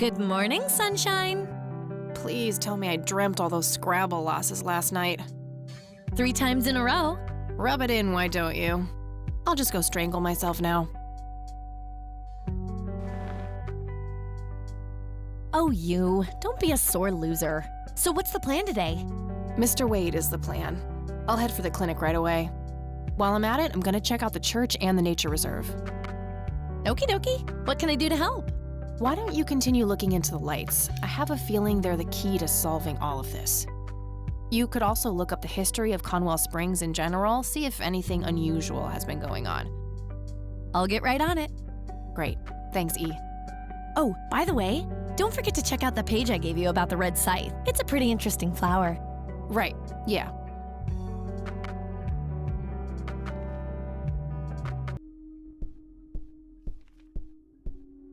Good morning, sunshine. Please tell me I dreamt all those Scrabble losses last night. 3 times in a row. Rub it in, why don't you? I'll just go strangle myself now. Oh, you. Don't be a sore loser. So what's the plan today? Mr. Wade is the plan. I'll head for the clinic right away. While I'm at it, I'm gonna check out the church and the nature reserve. Okie dokie. What can I do to help? Why don't you continue looking into the lights? I have a feeling they're the key to solving all of this. You could also look up the history of Conwell Springs in general, see if anything unusual has been going on. I'll get right on it. Great. Thanks, E. Oh, by the way, don't forget to check out the page I gave you about the red scythe. It's a pretty interesting flower. Right. Yeah.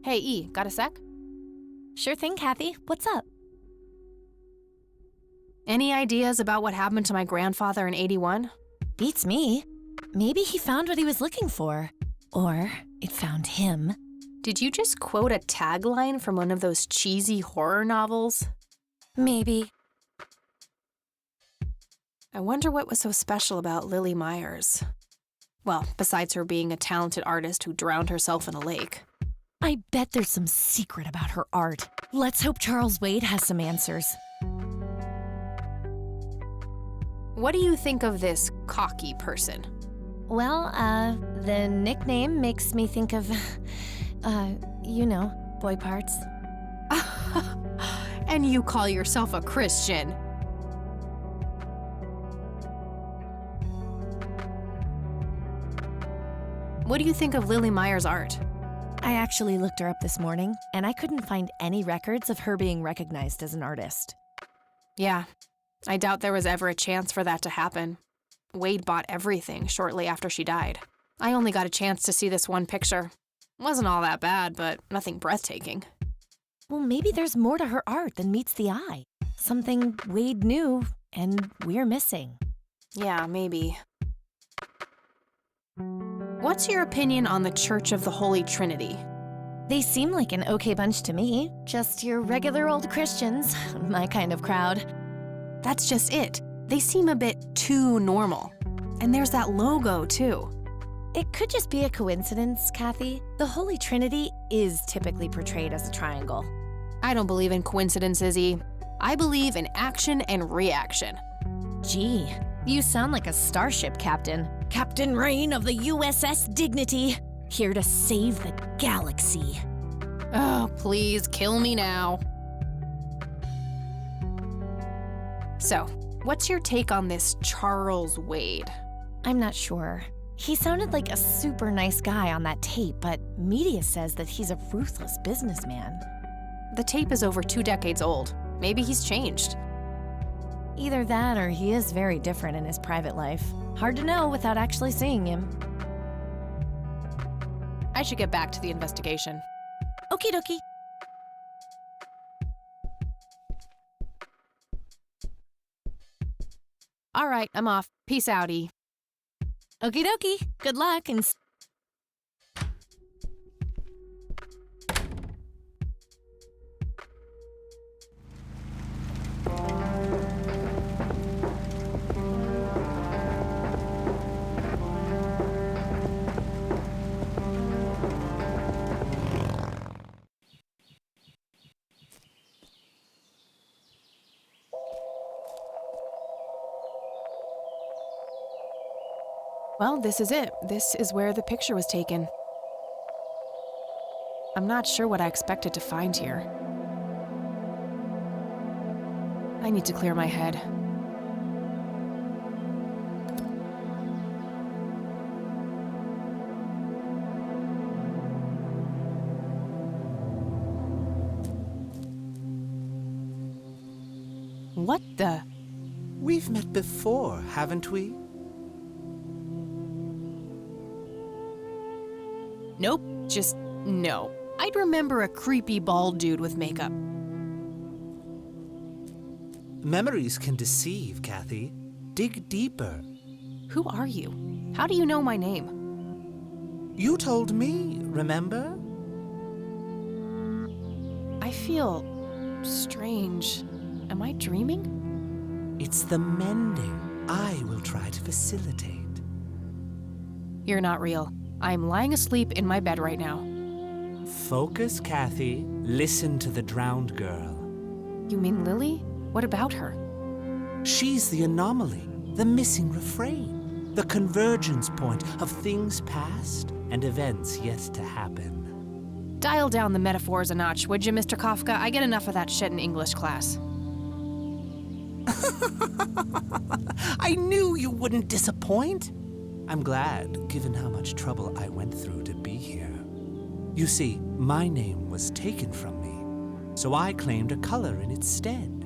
Hey, E, got a sec? Sure thing, Kathy. What's up? Any ideas about what happened to my grandfather in '81? Beats me. Maybe he found what he was looking for. Or it found him. Did you just quote a tagline from one of those cheesy horror novels? Maybe. I wonder what was so special about Lily Myers. Well, besides her being a talented artist who drowned herself in a lake. I bet there's some secret about her art. Let's hope Charles Wade has some answers. What do you think of this cocky person? Well, the nickname makes me think of, you know, boy parts. And you call yourself a Christian? What do you think of Lily Myers' art? I actually looked her up this morning, and I couldn't find any records of her being recognized as an artist. Yeah, I doubt there was ever a chance for that to happen. Wade bought everything shortly after she died. I only got a chance to see this one picture. Wasn't all that bad, but nothing breathtaking. Well, maybe there's more to her art than meets the eye. Something Wade knew, and we're missing. Yeah, maybe. What's your opinion on the Church of the Holy Trinity? They seem like an okay bunch to me. Just your regular old Christians, my kind of crowd. That's just it. They seem a bit too normal. And there's that logo, too. It could just be a coincidence, Kathy. The Holy Trinity is typically portrayed as a triangle. I don't believe in coincidences, E. I believe in action and reaction. Gee, you sound like a starship captain. Captain Rain of the USS Dignity, here to save the galaxy. Oh, please kill me now. So, what's your take on this Charles Wade? I'm not sure. He sounded like a super nice guy on that tape, but media says that he's a ruthless businessman. The tape is over 2 decades old. Maybe he's changed. Either that or he is very different in his private life. Hard to know without actually seeing him. I should get back to the investigation. Okie dokie. All right, I'm off. Peace out, E. Okie dokie. Good luck and... Well, this is it. This is where the picture was taken. I'm not sure what I expected to find here. I need to clear my head. What the? We've met before, haven't we? Nope, just no. I'd remember a creepy bald dude with makeup. Memories can deceive, Kathy. Dig deeper. Who are you? How do you know my name? You told me, remember? I I feel strange. Am I dreaming? It's the mending. I will try to facilitate. You're not real. I'm lying asleep in my bed right now. Focus, Kathy. Listen to the drowned girl. You mean Lily? What about her? She's the anomaly, the missing refrain, the convergence point of things past and events yet to happen. Dial down the metaphors a notch, would you, Mr. Kafka? I get enough of that shit in English class. I knew you wouldn't disappoint. I'm glad, given how much trouble I went through to be here. You see, my name was taken from me, so I claimed a color in its stead.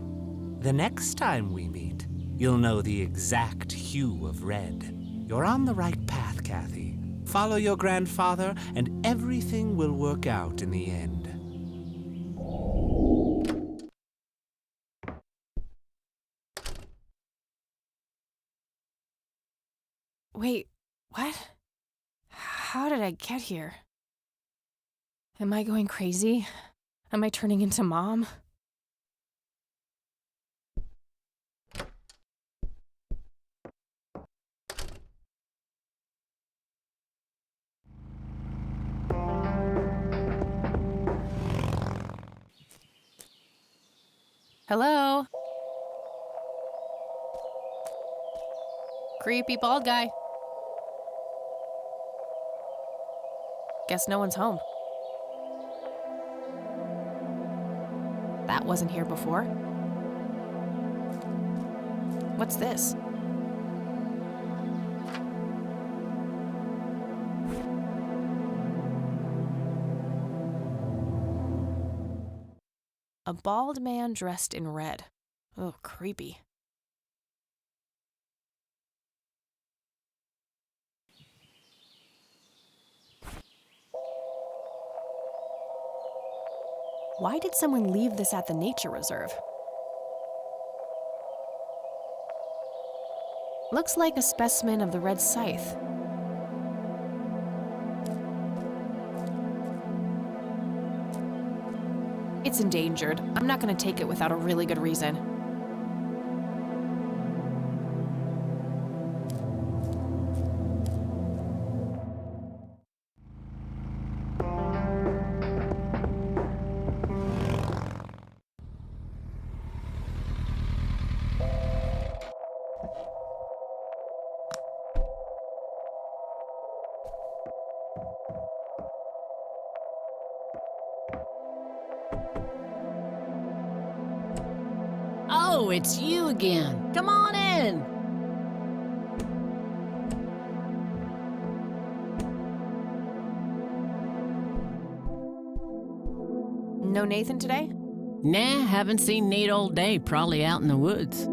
The next time we meet, you'll know the exact hue of red. You're on the right path, Kathy. Follow your grandfather, and everything will work out in the end. Wait, what? How did I get here? Am I going crazy? Am I turning into Mom? Hello? Creepy bald guy. Guess no one's home. That wasn't here before. What's this? A bald man dressed in red. Oh, creepy. Why did someone leave this at the nature reserve? Looks like a specimen of the red scythe. It's endangered. I'm not going to take it without a really good reason. Oh, it's you again. Come on in. No Nathan today? Nah, haven't seen Nate all day. Probably out in the woods.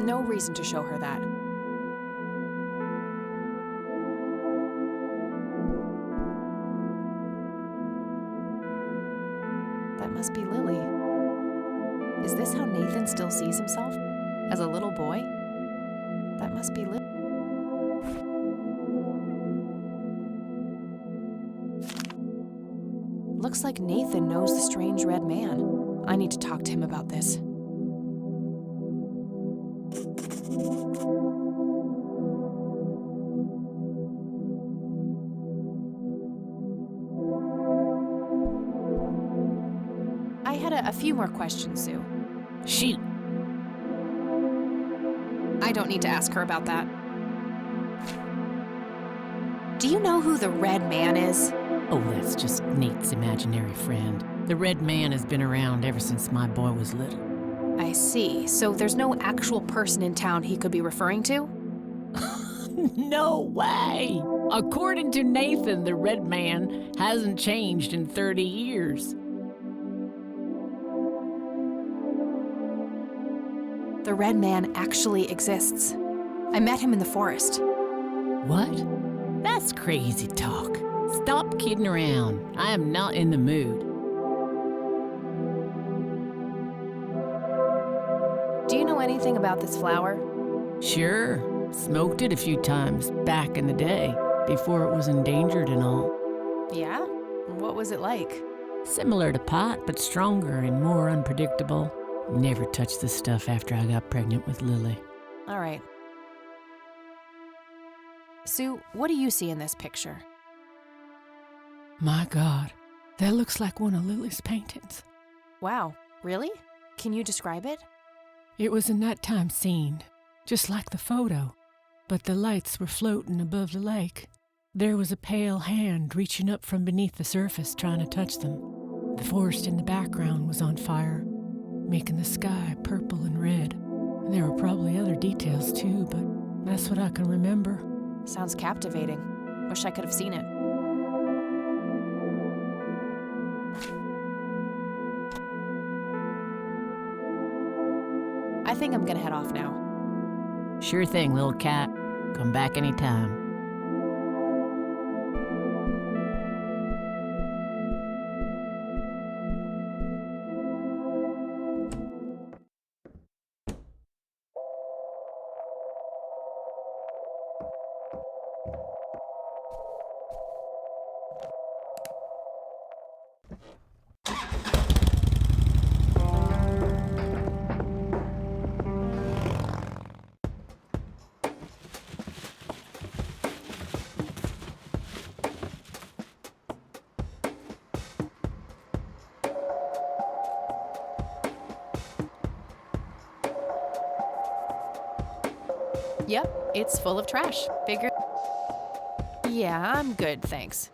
No reason to show her that. That must be Lily. Is this how Nathan still sees himself? As a little boy? That must be Lily. Looks like Nathan knows the strange red man. I need to talk to him about this. I had a few more questions, Sue. Shoot. I don't need to ask her about that. Do you know who the Red Man is? Oh, that's just Nate's imaginary friend. The Red Man has been around ever since my boy was little. I see. So there's no actual person in town he could be referring to? No way! According to Nathan, the Red Man hasn't changed in 30 years. The Red Man actually exists. I met him in the forest. What? That's crazy talk. Stop kidding around. I am not in the mood. Do you know anything about this flower? Sure. Smoked it a few times back in the day, before it was endangered and all. Yeah? What was it like? Similar to pot, but stronger and more unpredictable. Never touched the stuff after I got pregnant with Lily. All right. Sue, what do you see in this picture? My God, that looks like one of Lily's paintings. Wow, really? Can you describe it? It was a nighttime scene, just like the photo, but the lights were floating above the lake. There was a pale hand reaching up from beneath the surface trying to touch them. The forest in the background was on fire, making the sky purple and red. There were probably other details too, but that's what I can remember. Sounds captivating. Wish I could have seen it. I think I'm gonna head off now. Sure thing, little cat. Come back anytime. Yep, it's full of trash. Figure. Yeah, I'm good, thanks.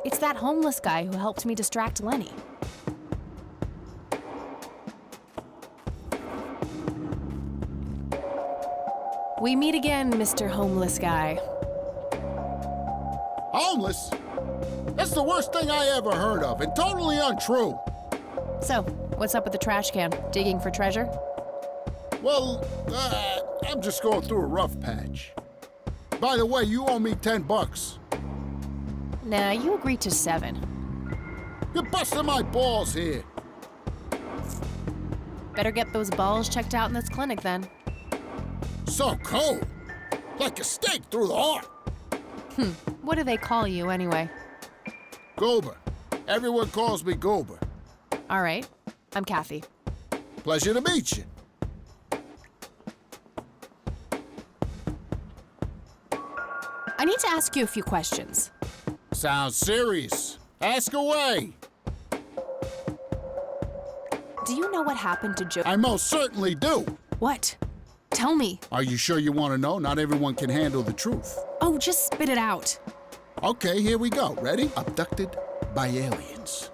It's that homeless guy who helped me distract Lenny. We meet again, Mr. Homeless Guy. Homeless? That's the worst thing I ever heard of, and totally untrue. So, what's up with the trash can? Digging for treasure? Well, I'm just going through a rough patch. By the way, you owe me $10. Nah, you agreed to 7. You're busting my balls here. Better get those balls checked out in this clinic then. So cold. Like a stake through the heart. What do they call you anyway? Goober. Everyone calls me Goober. All right, I'm Kathy. Pleasure to meet you. I need to ask you a few questions. Sounds serious. Ask away. Do you know what happened to Joe? I most certainly do. What? Tell me. Are you sure you want to know? Not everyone can handle the truth. Oh, just spit it out. Okay, here we go. Ready? Abducted by aliens.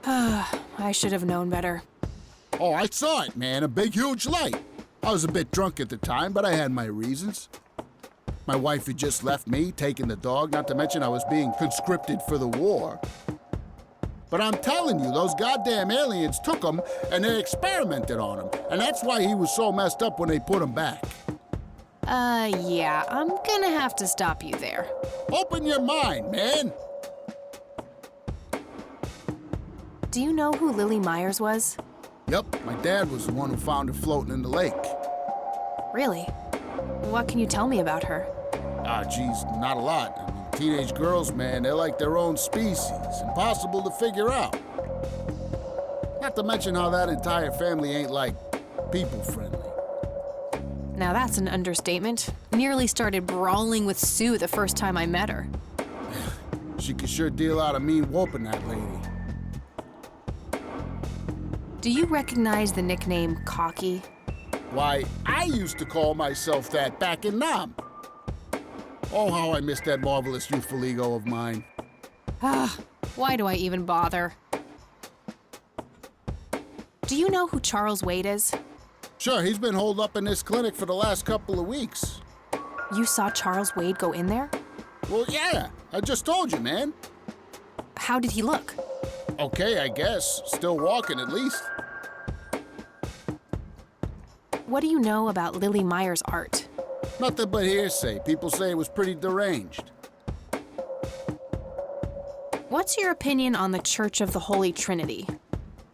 I should have known better. Oh, I saw it, man. A big, huge light. I was a bit drunk at the time, but I had my reasons. My wife had just left me, taking the dog, not to mention I was being conscripted for the war. But I'm telling you, those goddamn aliens took him and they experimented on him. And that's why he was so messed up when they put him back. Yeah, I'm gonna have to stop you there. Open your mind, man. Do you know who Lily Myers was? Yep, my dad was the one who found her floating in the lake. Really? What can you tell me about her? Ah, geez, not a lot. I mean, teenage girls, man, they're like their own species. Impossible to figure out. Not to mention how that entire family ain't, like, people-friendly. Now that's an understatement. Nearly started brawling with Sue the first time I met her. She could sure deal out a mean whooping, that lady. Do you recognize the nickname Cocky? Why, I used to call myself that back in Nam. Oh, how I miss that marvelous youthful ego of mine. Why do I even bother? Do you know who Charles Wade is? Sure, he's been holed up in this clinic for the last couple of weeks. You saw Charles Wade go in there? Well, yeah, I just told you, man. How did he look? Okay, I guess. Still walking, at least. What do you know about Lily Myers' art? Nothing but hearsay. People say it was pretty deranged. What's your opinion on the Church of the Holy Trinity?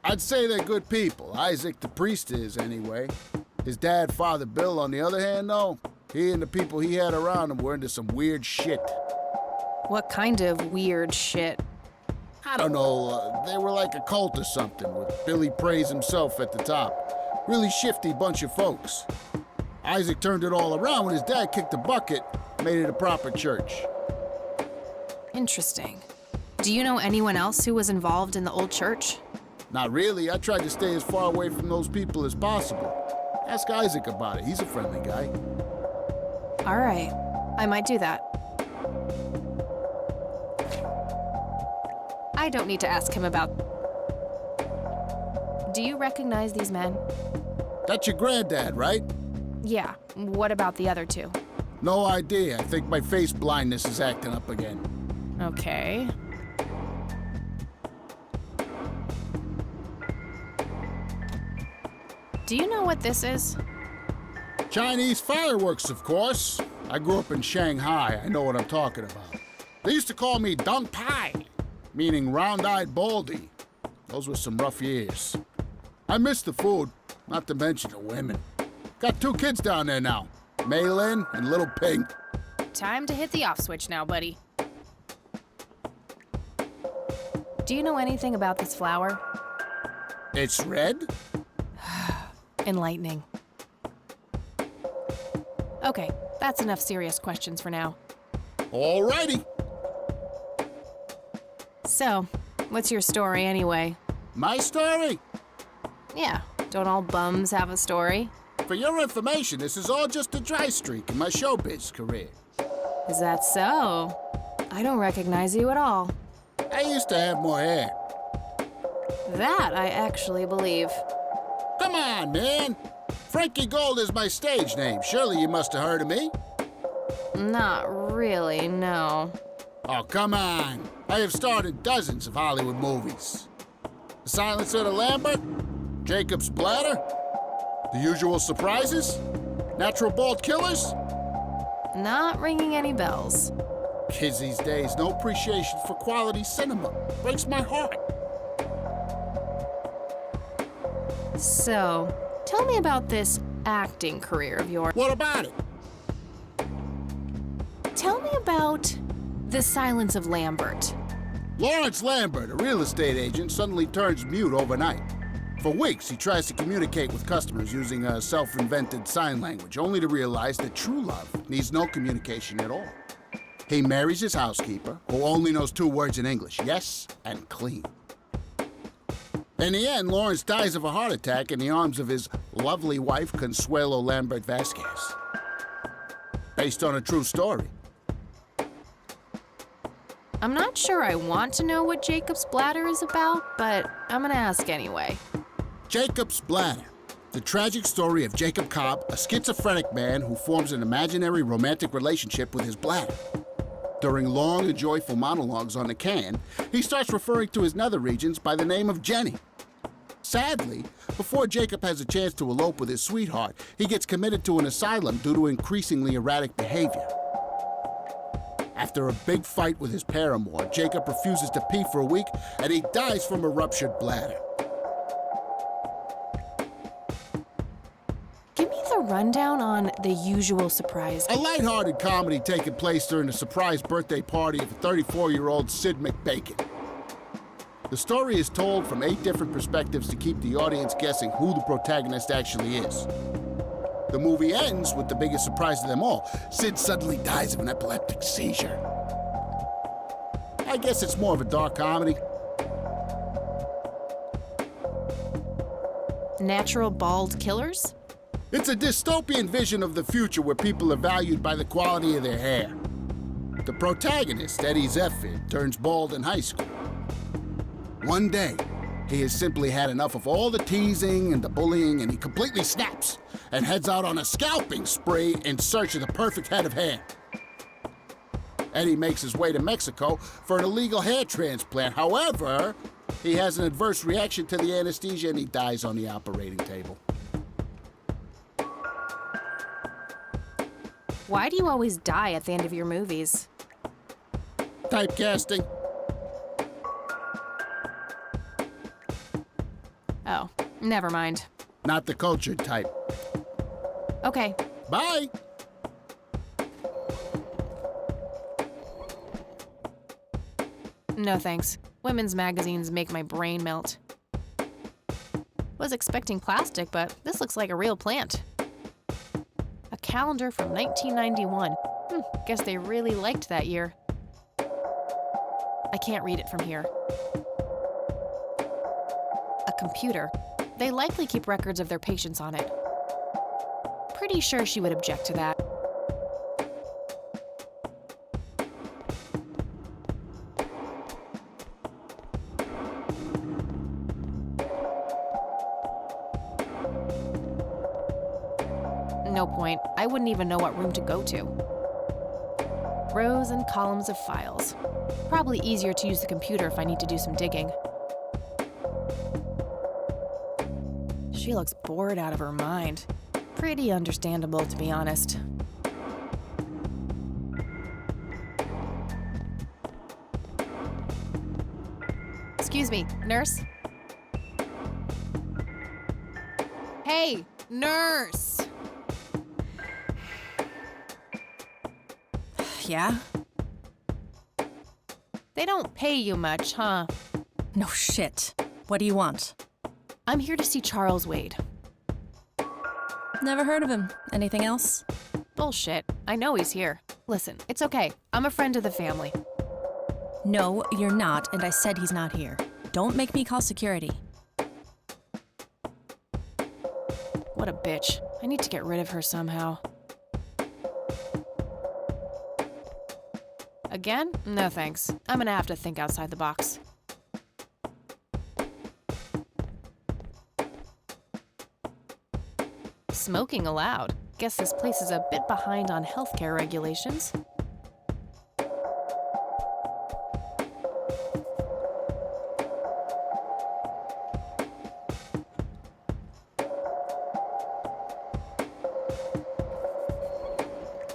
I'd say they're good people. Isaac the priest is, anyway. His dad, Father Bill, on the other hand, though, he and the people he had around him were into some weird shit. What kind of weird shit? I don't know, they were like a cult or something, with Billy Praise himself at the top. Really shifty bunch of folks. Isaac turned it all around when his dad kicked the bucket, made it a proper church. Interesting. Do you know anyone else who was involved in the old church? Not really. I tried to stay as far away from those people as possible. Ask Isaac about it. He's a friendly guy. All right, I might do that. I don't need to ask him about... Do you recognize these men? That's your granddad, right? Yeah, what about the other two? No idea. I think my face blindness is acting up again. Okay. Do you know what this is? Chinese fireworks, of course. I grew up in Shanghai. I know what I'm talking about. They used to call me Dong Pai, meaning round-eyed baldy. Those were some rough years. I miss the food, not to mention the women. Got 2 kids down there now, Maylin and Little Pink. Time to hit the off switch now, buddy. Do you know anything about this flower? It's red? Enlightening. Okay, that's enough serious questions for now. Alrighty. So, what's your story anyway? My story? Yeah, don't all bums have a story? For your information, this is all just a dry streak in my showbiz career. Is that so? I don't recognize you at all. I used to have more hair. That I actually believe. Come on, man. Frankie Gold is my stage name. Surely you must have heard of me. Not really, no. Oh, come on. I have starred in dozens of Hollywood movies. The Silence of the Lambert, Jacob's Bladder, The Usual Surprises, Natural Bald Killers. Not ringing any bells. Kids these days, no appreciation for quality cinema. Breaks my heart. So, tell me about this acting career of yours. What about it? Tell me about The Silence of Lambert. Lawrence Lambert, a real estate agent, suddenly turns mute overnight. For weeks, he tries to communicate with customers using a self-invented sign language, only to realize that true love needs no communication at all. He marries his housekeeper, who only knows 2 words in English, yes and clean. In the end, Lawrence dies of a heart attack in the arms of his lovely wife, Consuelo Lambert Vasquez. Based on a true story. I'm not sure I want to know what Jacob's Bladder is about, but I'm gonna ask anyway. Jacob's Bladder. The tragic story of Jacob Cobb, a schizophrenic man who forms an imaginary romantic relationship with his bladder. During long and joyful monologues on the can, he starts referring to his nether regions by the name of Jenny. Sadly, before Jacob has a chance to elope with his sweetheart, he gets committed to an asylum due to increasingly erratic behavior. After a big fight with his paramour, Jacob refuses to pee for a week, and he dies from a ruptured bladder. Give me the rundown on The Usual Surprise. A lighthearted comedy taking place during the surprise birthday party of 34-year-old Sid McBacon. The story is told from 8 different perspectives to keep the audience guessing who the protagonist actually is. The movie ends with the biggest surprise of them all. Sid suddenly dies of an epileptic seizure. I guess it's more of a dark comedy. Natural Bald Killers? It's a dystopian vision of the future where people are valued by the quality of their hair. The protagonist, Eddie Zephyr, turns bald in high school. One day, he has simply had enough of all the teasing and the bullying, and he completely snaps and heads out on a scalping spree in search of the perfect head of hair. Eddie makes his way to Mexico for an illegal hair transplant. However, he has an adverse reaction to the anesthesia and he dies on the operating table. Why do you always die at the end of your movies? Typecasting. Never mind. Not the cultured type. Okay. Bye! No thanks. Women's magazines make my brain melt. Was expecting plastic, but this looks like a real plant. A calendar from 1991. Guess they really liked that year. I can't read it from here. A computer. They likely keep records of their patients on it. Pretty sure she would object to that. No point. I wouldn't even know what room to go to. Rows and columns of files. Probably easier to use the computer if I need to do some digging. She looks bored out of her mind. Pretty understandable, to be honest. Excuse me, nurse? Hey, nurse! Yeah? They don't pay you much, huh? No shit. What do you want? I'm here to see Charles Wade. Never heard of him. Anything else? Bullshit. I know he's here. Listen, it's okay. I'm a friend of the family. No, you're not, and I said he's not here. Don't make me call security. What a bitch. I need to get rid of her somehow. Again? No thanks. I'm gonna have to think outside the box. Smoking allowed. Guess this place is a bit behind on healthcare regulations.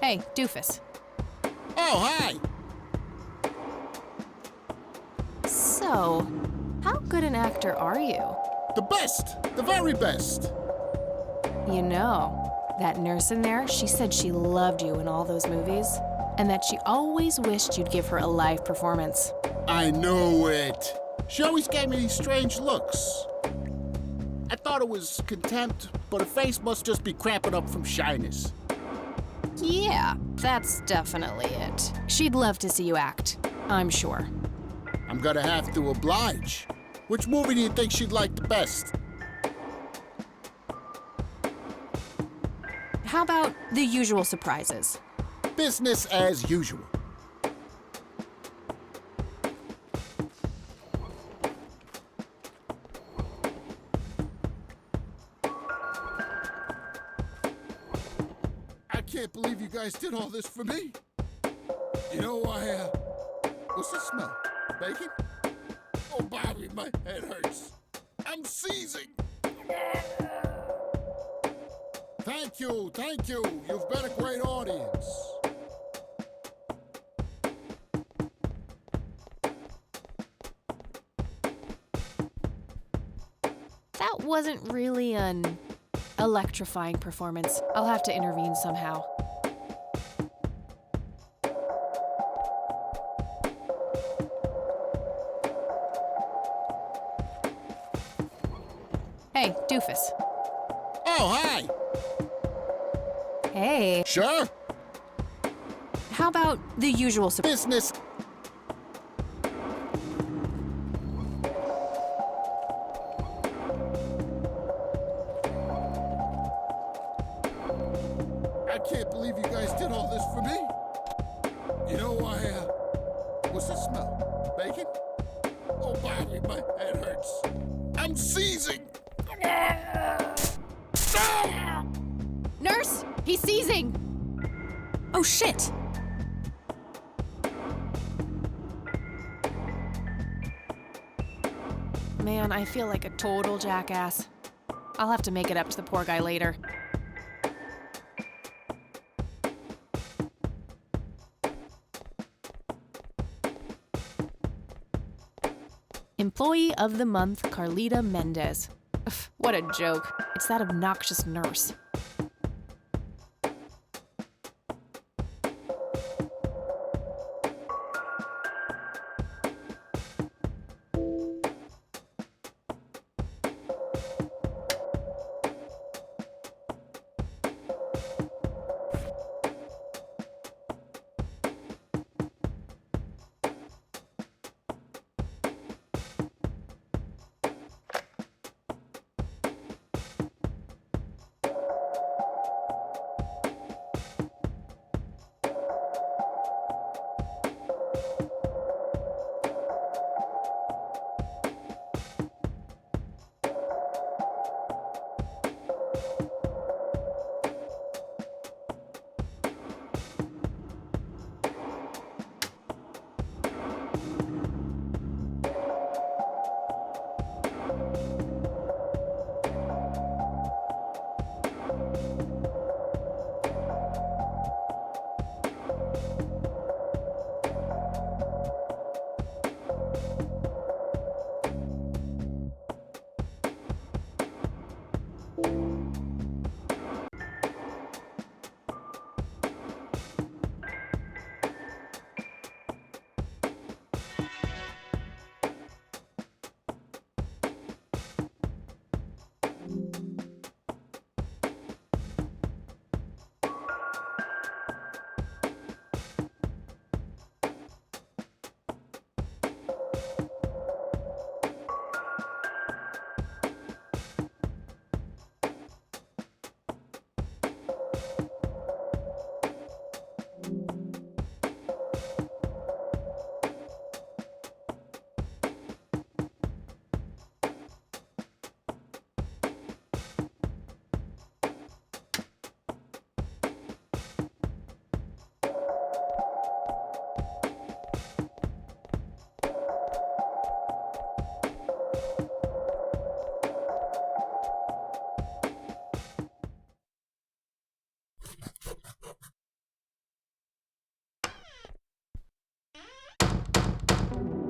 Hey, doofus. Oh, hi! So, how good an actor are you? The best! The very best! You know, that nurse in there, she said she loved you in all those movies, and that she always wished you'd give her a live performance. I know it. She always gave me these strange looks. I thought it was contempt, but her face must just be cramping up from shyness. Yeah, that's definitely it. She'd love to see you act, I'm sure. I'm gonna have to oblige. Which movie do you think she'd like the best? How about The Usual Surprises? Business as usual. I can't believe you guys did all this for me. You know, what's the smell? Bacon? Oh, Bobby, my head hurts. I'm seizing. Thank you. You've been a great audience. That wasn't really an electrifying performance. I'll have to intervene somehow. Hey, doofus. Oh, hi. Hey. Sure. How about The Usual Surprises? Business. I can't believe you guys did all this for me. You know, what's the smell? Bacon? Oh, Bobby, my head hurts. I'm seizing. Nurse, he's seizing. Oh shit! Man, I feel like a total jackass. I'll have to make it up to the poor guy later. Employee of the Month, Carlita Mendez. What a joke. It's that obnoxious nurse.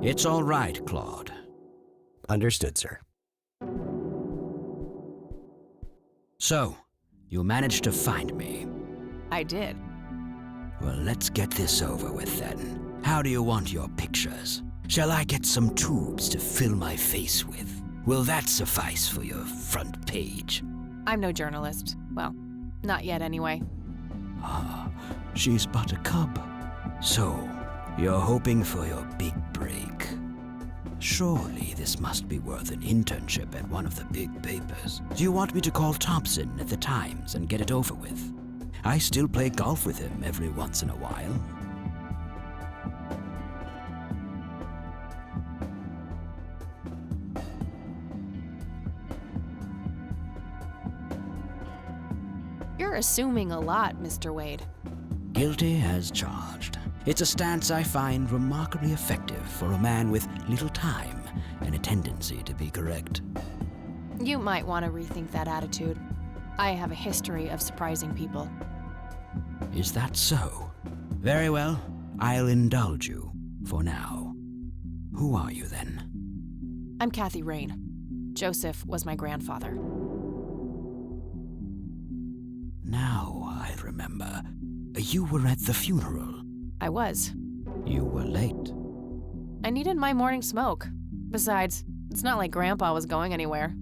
It's all right, Claude. Understood, sir. So, you managed to find me. I did. Well, let's get this over with then. How do you want your pictures? Shall I get some tubes to fill my face with? Will that suffice for your front page? I'm no journalist. Well, not yet anyway. Ah, she's but a cub. So, you're hoping for your big break. Surely this must be worth an internship at one of the big papers. Do you want me to call Thompson at the Times and get it over with? I still play golf with him every once in a while. You're assuming a lot, Mr. Wade. Guilty as charged. It's a stance I find remarkably effective for a man with little time and a tendency to be correct. You might want to rethink that attitude. I have a history of surprising people. Is that so? Very well, I'll indulge you for now. Who are you then? I'm Kathy Rain. Joseph was my grandfather. Now I remember. You were at the funeral. I was. You were late. I needed my morning smoke. Besides, it's not like Grandpa was going anywhere.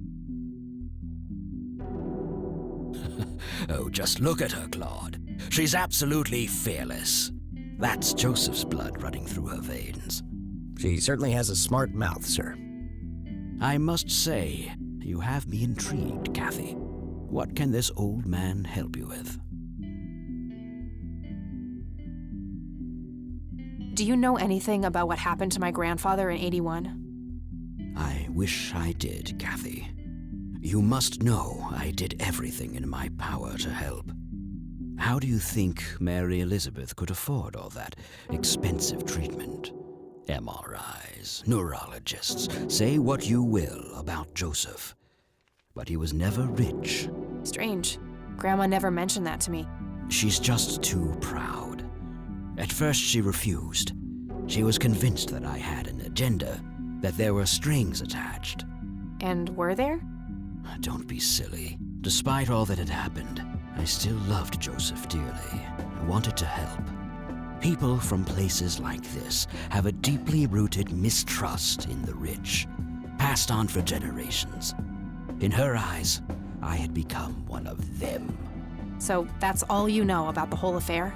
Oh, just look at her, Claude. She's absolutely fearless. That's Joseph's blood running through her veins. She certainly has a smart mouth, sir. I must say, you have me intrigued, Kathy. What can this old man help you with? Do you know anything about what happened to my grandfather in '81? I wish I did, Kathy. You must know I did everything in my power to help. How do you think Mary Elizabeth could afford all that expensive treatment? MRIs, neurologists, say what you will about Joseph. But he was never rich. Strange. Grandma never mentioned that to me. She's just too proud. At first she refused. She was convinced that I had an agenda, that there were strings attached. And were there? don't be silly. Despite all that had happened, I still loved Joseph dearly. I wanted to help. People from places like this have a deeply rooted mistrust in the rich, passed on for generations. In her eyes, I had become one of them. So that's all you know about the whole affair?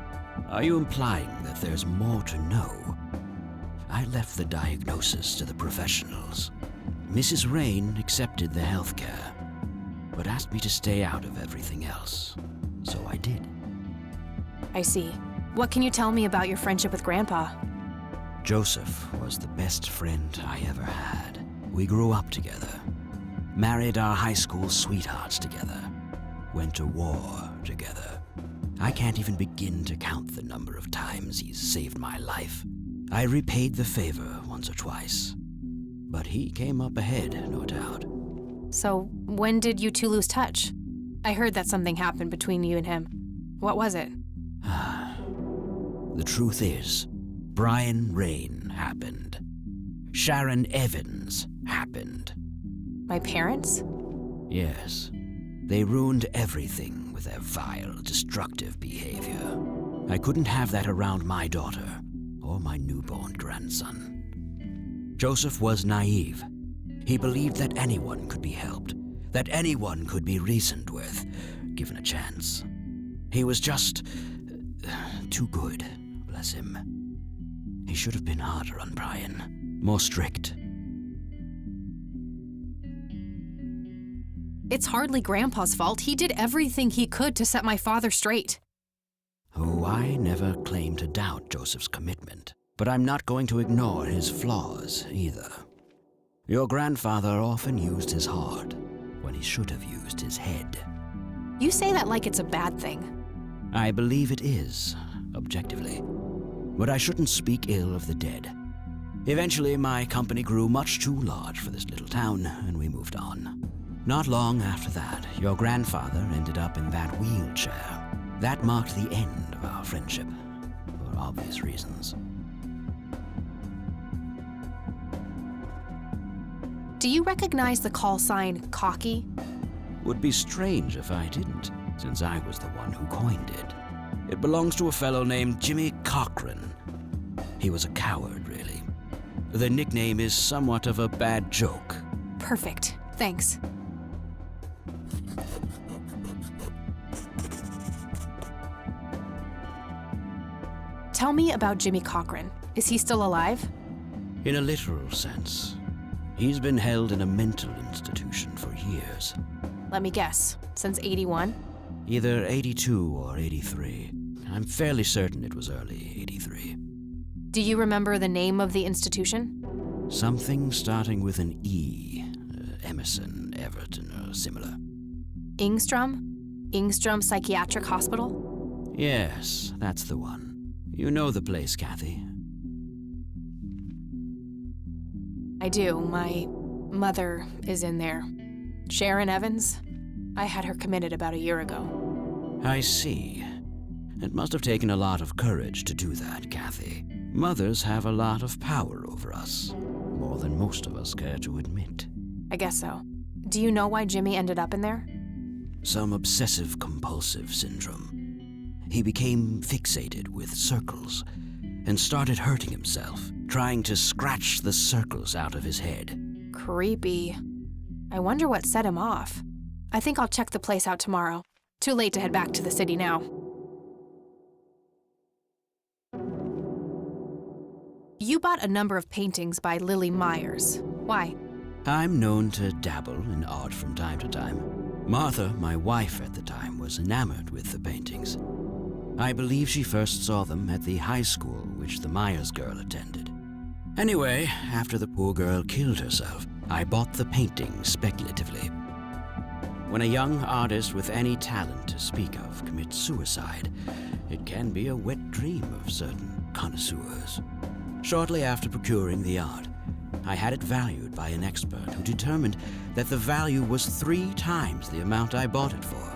Are you implying that there's more to know? I left the diagnosis to the professionals. Mrs. Rain accepted the healthcare, but asked me to stay out of everything else. So I did. I see. What can you tell me about your friendship with Grandpa? Joseph was the best friend I ever had. We grew up together, married our high school sweethearts together, went to war together. I can't even begin to count the number of times he's saved my life. I repaid the favor once or twice, but he came up ahead, no doubt. So when did you two lose touch? I heard that something happened between you and him. What was it? The truth is, Brian Rain happened. Sharon Evans happened. My parents? Yes. They ruined everything with their vile, destructive behavior. I couldn't have that around my daughter or my newborn grandson. Joseph was naive. He believed that anyone could be helped, that anyone could be reasoned with, given a chance. He was just too good, bless him. He should have been harder on Brian, more strict. It's hardly Grandpa's fault. He did everything he could to set my father straight. Oh, I never claimed to doubt Joseph's commitment, but I'm not going to ignore his flaws either. Your grandfather often used his heart when he should have used his head. You say that like it's a bad thing. I believe it is, objectively. But I shouldn't speak ill of the dead. Eventually, my company grew much too large for this little town, and we moved on. Not long after that, your grandfather ended up in that wheelchair. That marked the end of our friendship, for obvious reasons. Do you recognize the call sign Cocky? Would be strange if I didn't, since I was the one who coined it. It belongs to a fellow named Jimmy Cochran. He was a coward, really. The nickname is somewhat of a bad joke. Perfect. Thanks. Tell me about Jimmy Cochran. Is he still alive? In a literal sense. He's been held in a mental institution for years. Let me guess. Since 81? Either 82 or 83. I'm fairly certain it was early 83. Do you remember the name of the institution? Something starting with an E. Emerson, Everton, or similar. Ingstrom? Ingstrom Psychiatric Hospital? Yes, that's the one. You know the place, Kathy. I do. My mother is in there. Sharon Evans? I had her committed about a year ago. I see. It must have taken a lot of courage to do that, Kathy. Mothers have a lot of power over us, more than most of us care to admit. I guess so. Do you know why Jimmy ended up in there? Some obsessive-compulsive syndrome. He became fixated with circles and started hurting himself, trying to scratch the circles out of his head. Creepy. I wonder what set him off. I think I'll check the place out tomorrow. Too late to head back to the city now. You bought a number of paintings by Lily Myers. Why? I'm known to dabble in art from time to time. Martha, my wife at the time, was enamored with the paintings. I believe she first saw them at the high school which the Myers girl attended. Anyway, after the poor girl killed herself, I bought the paintings speculatively. When a young artist with any talent to speak of commits suicide, it can be a wet dream of certain connoisseurs. Shortly after procuring the art, I had it valued by an expert who determined that the value was 3 times the amount I bought it for.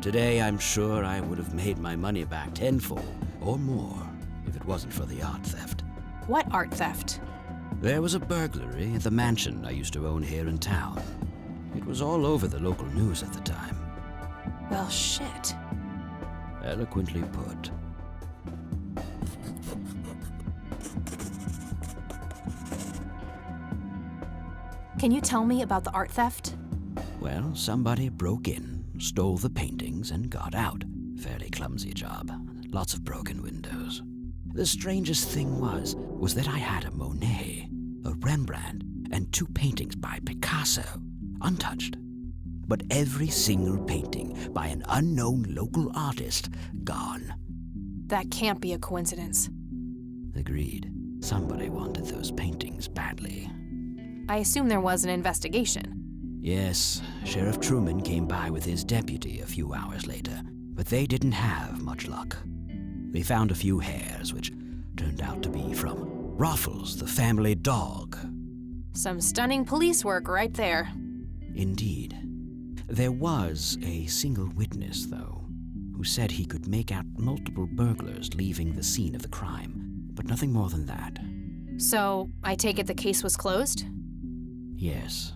Today, I'm sure I would have made my money back tenfold or more if it wasn't for the art theft. What art theft? There was a burglary at the mansion I used to own here in town. It was all over the local news at the time. Well, shit. Eloquently put. Can you tell me about the art theft? Well, somebody broke in, stole the paintings, and got out. Fairly clumsy job. Lots of broken windows. The strangest thing was that I had a Monet, a Rembrandt, and 2 paintings by Picasso, untouched. But every single painting by an unknown local artist, gone. That can't be a coincidence. Agreed. Somebody wanted those paintings badly. I assume there was an investigation. Yes, Sheriff Truman came by with his deputy a few hours later, but they didn't have much luck. They found a few hairs, which turned out to be from Ruffles, the family dog. Some stunning police work right there. Indeed. There was a single witness, though, who said he could make out multiple burglars leaving the scene of the crime, but nothing more than that. So, I take it the case was closed? Yes.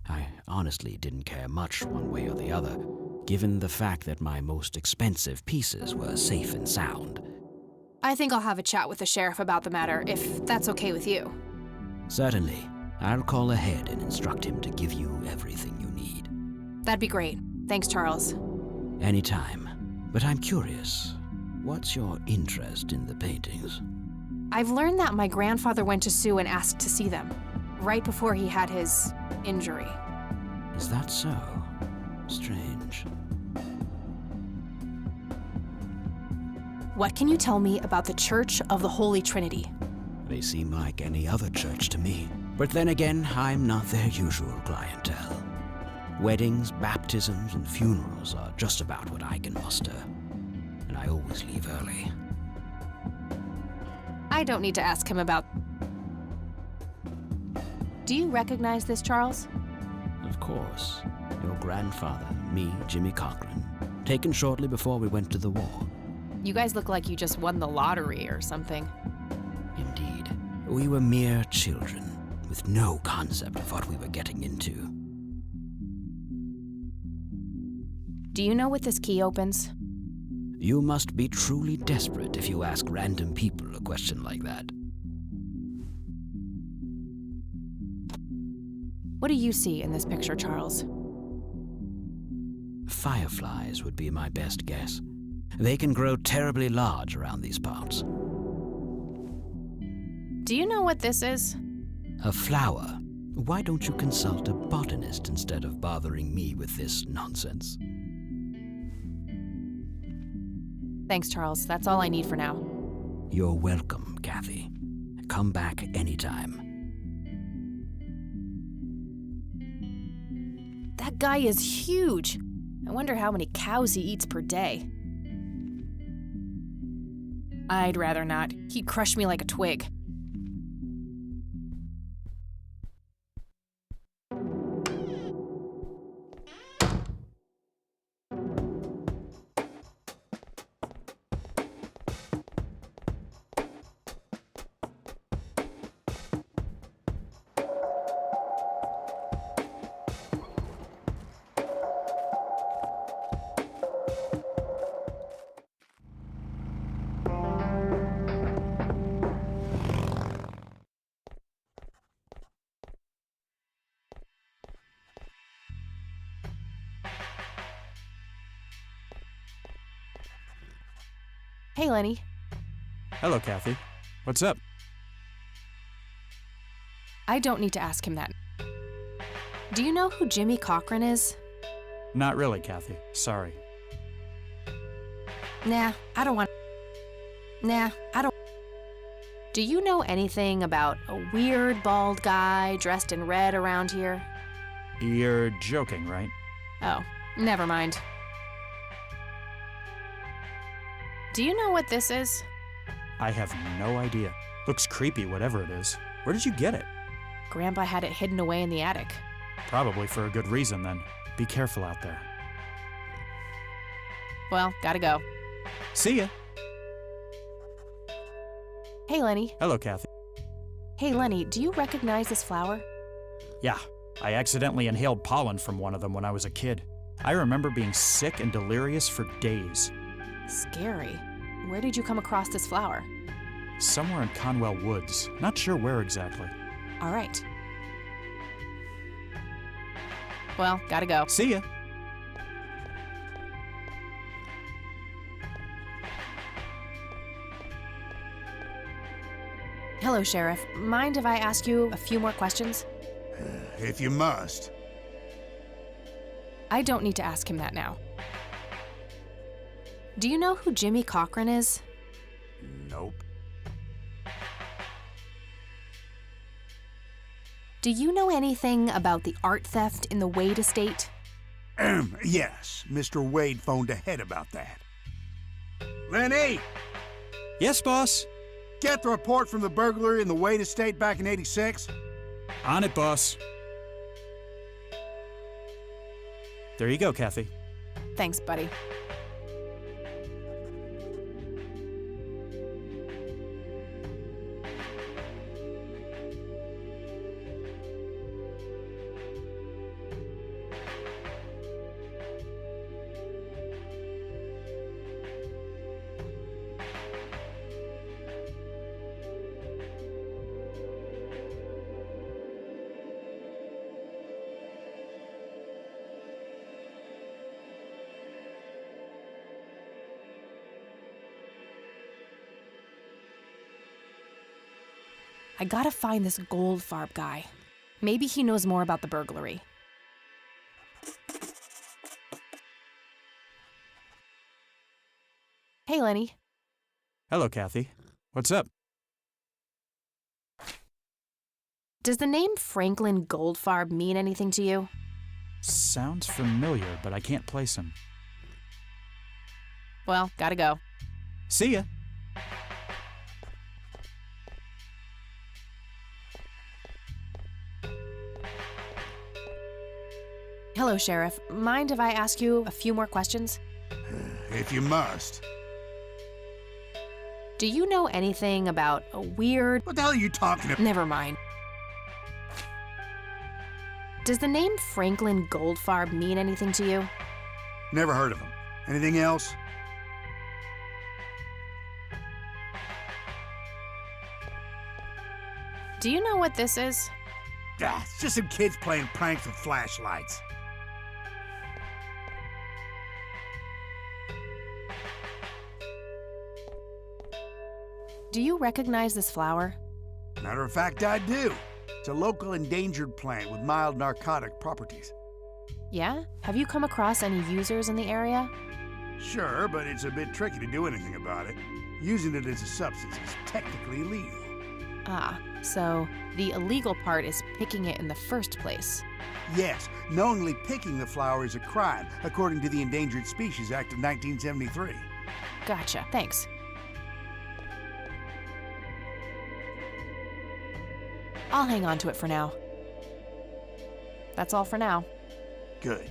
I honestly didn't care much one way or the other, given the fact that my most expensive pieces were safe and sound. I think I'll have a chat with the sheriff about the matter, if that's okay with you. Certainly. I'll call ahead and instruct him to give you everything you need. That'd be great. Thanks, Charles. Anytime. But I'm curious, what's your interest in the paintings? I've learned that my grandfather went to Sue and asked to see them, right before he had his injury. Is that so? Strange. What can you tell me about the Church of the Holy Trinity? They seem like any other church to me. But then again, I'm not their usual clientele. Weddings, baptisms, and funerals are just about what I can muster. And I always leave early. I don't need to ask him about... Do you recognize this, Charles? Of course. Your grandfather, me, Jimmy Cochran. Taken shortly before we went to the war. You guys look like you just won the lottery or something. Indeed. We were mere children, with no concept of what we were getting into. Do you know what this key opens? You must be truly desperate if you ask random people a question like that. What do you see in this picture, Charles? Fireflies would be my best guess. They can grow terribly large around these parts. Do you know what this is? A flower. Why don't you consult a botanist instead of bothering me with this nonsense? Thanks, Charles. That's all I need for now. You're welcome, Kathy. Come back anytime. That guy is huge. I wonder how many cows he eats per day. I'd rather not. He'd crush me like a twig. Hey, Lenny. Hello, Kathy. What's up? I don't need to ask him that. Do you know who Jimmy Cochran is? Not really, Kathy. Sorry. Nah, I don't want... Nah, I don't... Do you know anything about a weird bald guy dressed in red around here? You're joking, right? Oh, never mind. Do you know what this is? I have no idea. Looks creepy, whatever it is. Where did you get it? Grandpa had it hidden away in the attic. Probably for a good reason, then. Be careful out there. Well, gotta go. See ya! Hey, Lenny. Hello, Kathy. Hey, Lenny, do you recognize this flower? Yeah, I accidentally inhaled pollen from one of them when I was a kid. I remember being sick and delirious for days. Scary. Where did you come across this flower? Somewhere in Conwell Woods. Not sure where exactly. All right. Well, gotta go. See ya. Hello, Sheriff. Mind if I ask you a few more questions? If you must. I don't need to ask him that now. Do you know who Jimmy Cochran is? Nope. Do you know anything about the art theft in the Wade estate? Yes, Mr. Wade phoned ahead about that. Lenny, Yes, boss. get the report from the burglary in the Wade estate back in '86. On it, boss. There you go, Kathy. Thanks, buddy. I gotta find this Goldfarb guy. Maybe he knows more about the burglary. Hey, Lenny. Hello, Kathy. What's up? Does the name Franklin Goldfarb mean anything to you? Sounds familiar, but I can't place him. Well, gotta go. See ya. Hello, Sheriff. Mind if I ask you a few more questions? If you must. Do you know anything about a weird... What the hell are you talking about? Never mind. Does the name Franklin Goldfarb mean anything to you? Never heard of him. Anything else? Do you know what this is? It's just some kids playing pranks with flashlights. Do you recognize this flower? Matter of fact, I do. It's a local endangered plant with mild narcotic properties. Yeah? Have you come across any users in the area? Sure, but it's a bit tricky to do anything about it. Using it as a substance is technically illegal. Ah, so the illegal part is picking it in the first place. Yes, knowingly picking the flower is a crime, according to the Endangered Species Act of 1973. Gotcha, thanks. I'll hang on to it for now. That's all for now. Good.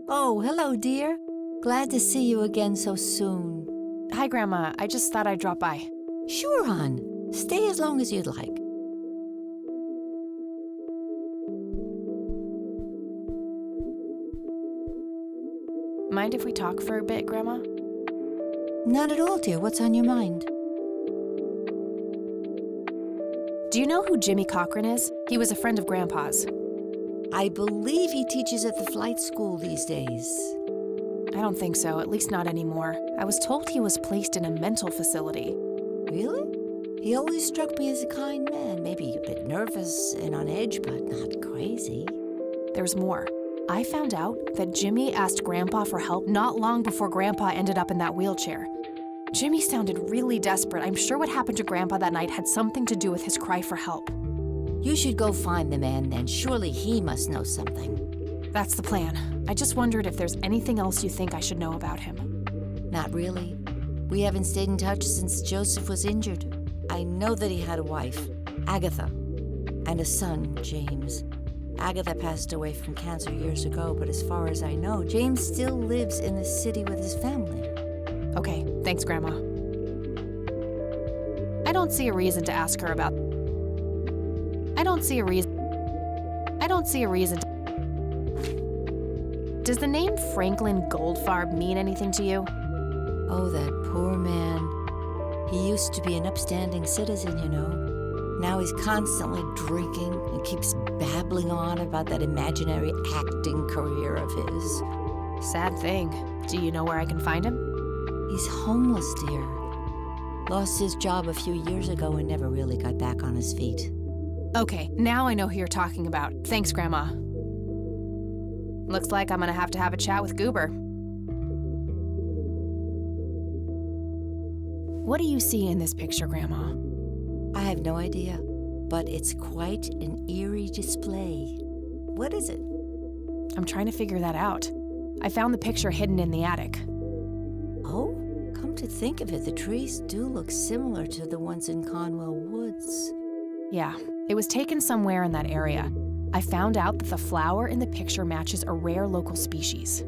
Oh, hello, dear. Glad to see you again so soon. Hi, Grandma. I just thought I'd drop by. Sure, hon. Stay as long as you'd like. Mind if we talk for a bit, Grandma? Not at all, dear. What's on your mind? Do you know who Jimmy Cochran is? He was a friend of Grandpa's. I believe he teaches at the flight school these days. I don't think so, at least not anymore. I was told he was placed in a mental facility. Really? He always struck me as a kind man, maybe a bit nervous and on edge, but not crazy. There's more. I found out that Jimmy asked Grandpa for help not long before Grandpa ended up in that wheelchair. Jimmy sounded really desperate. I'm sure what happened to Grandpa that night had something to do with his cry for help. You should go find the man then. Surely he must know something. That's the plan. I just wondered if there's anything else you think I should know about him. Not really. We haven't stayed in touch since Joseph was injured. I know that he had a wife, Agatha, and a son, James. Agatha passed away from cancer years ago, but as far as I know, James still lives in the city with his family. Okay, thanks, Grandma. I don't see a reason to ask her about... I don't see a reason to... Does the name Franklin Goldfarb mean anything to you? Oh, that poor man. He used to be an upstanding citizen, you know. Now he's constantly drinking and keeps babbling on about that imaginary acting career of his. Sad thing. Do you know where I can find him? He's homeless, dear. Lost his job a few years ago and never really got back on his feet. Okay, now I know who you're talking about. Thanks, Grandma. Looks like I'm gonna have to have a chat with Goober. What do you see in this picture, Grandma? I have no idea, but it's quite an eerie display. What is it? I'm trying to figure that out. I found the picture hidden in the attic. Oh, come to think of it, the trees do look similar to the ones in Conwell Woods. Yeah, it was taken somewhere in that area. I found out that the flower in the picture matches a rare local species.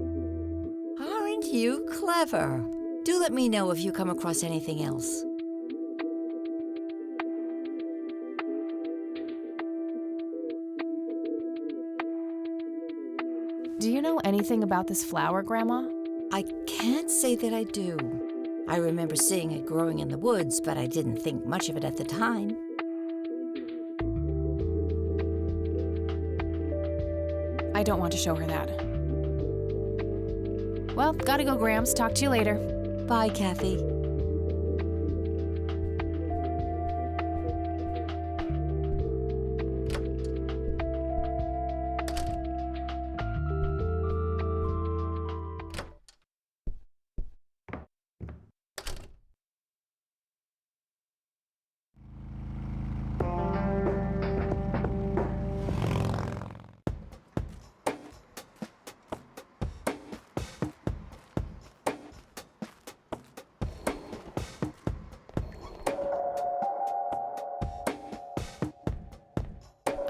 Aren't you clever? Do let me know if you come across anything else. Do you know anything about this flower, Grandma? I can't say that I do. I remember seeing it growing in the woods, but I didn't think much of it at the time. I don't want to show her that. Well, gotta go, Grams. Talk to you later. Bye, Kathy.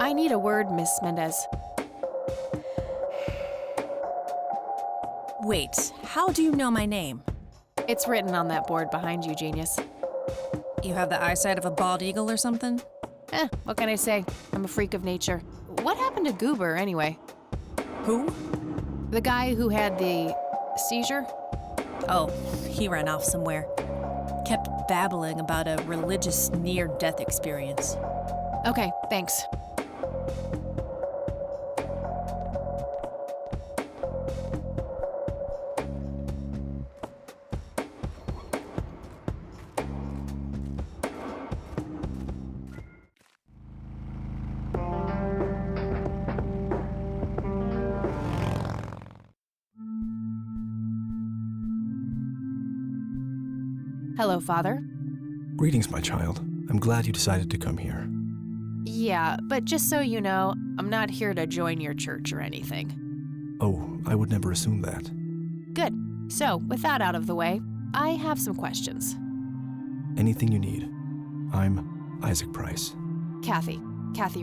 I need a word, Miss Mendez. Wait, how do you know my name? It's written on that board behind you, genius. You have the eyesight of a bald eagle or something? What can I say? I'm a freak of nature. What happened to Goober, anyway? Who? The guy who had the seizure? Oh, he ran off somewhere. Kept babbling about a religious near-death experience. Okay, thanks. Hello, Father. Greetings, my child. I'm glad you decided to come here. Yeah, but just so you know, I'm not here to join your church or anything. Oh, I would never assume that. Good. So, with that out of the way, I have some questions. Anything you need. I'm Isaac Price. Kathy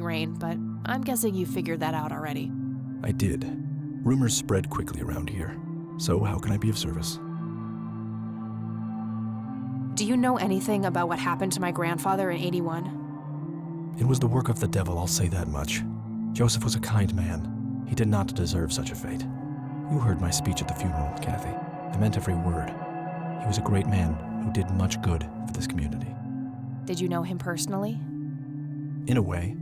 Rain, but I'm guessing you figured that out already. I did. Rumors spread quickly around here. So how can I be of service? Do you know anything about what happened to my grandfather in '81? It was the work of the devil, I'll say that much. Joseph was a kind man. He did not deserve such a fate. You heard my speech at the funeral, Kathy. I meant every word. He was a great man who did much good for this community. Did you know him personally? In a way.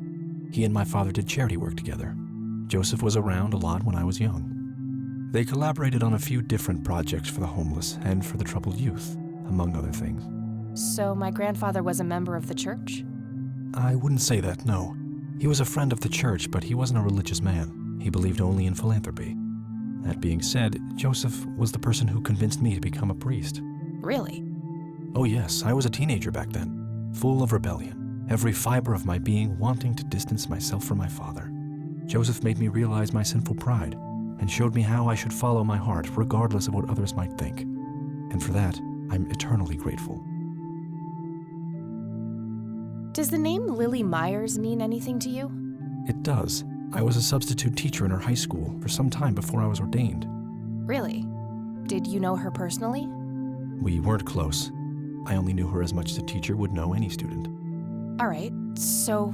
He and my father did charity work together. Joseph was around a lot when I was young. They collaborated on a few different projects for the homeless and for the troubled youth, among other things. So my grandfather was a member of the church? I wouldn't say that, no. He was a friend of the church, but he wasn't a religious man. He believed only in philanthropy. That being said, Joseph was the person who convinced me to become a priest. Really? Oh yes, I was a teenager back then, full of rebellion. every fiber of my being wanting to distance myself from my father. Joseph made me realize my sinful pride and showed me how I should follow my heart regardless of what others might think. And for that, I'm eternally grateful. Does the name Lily Myers mean anything to you? It does. I was a substitute teacher in her high school for some time before I was ordained. Really? Did you know her personally? We weren't close. I only knew her as much as a teacher would know any student. All right, so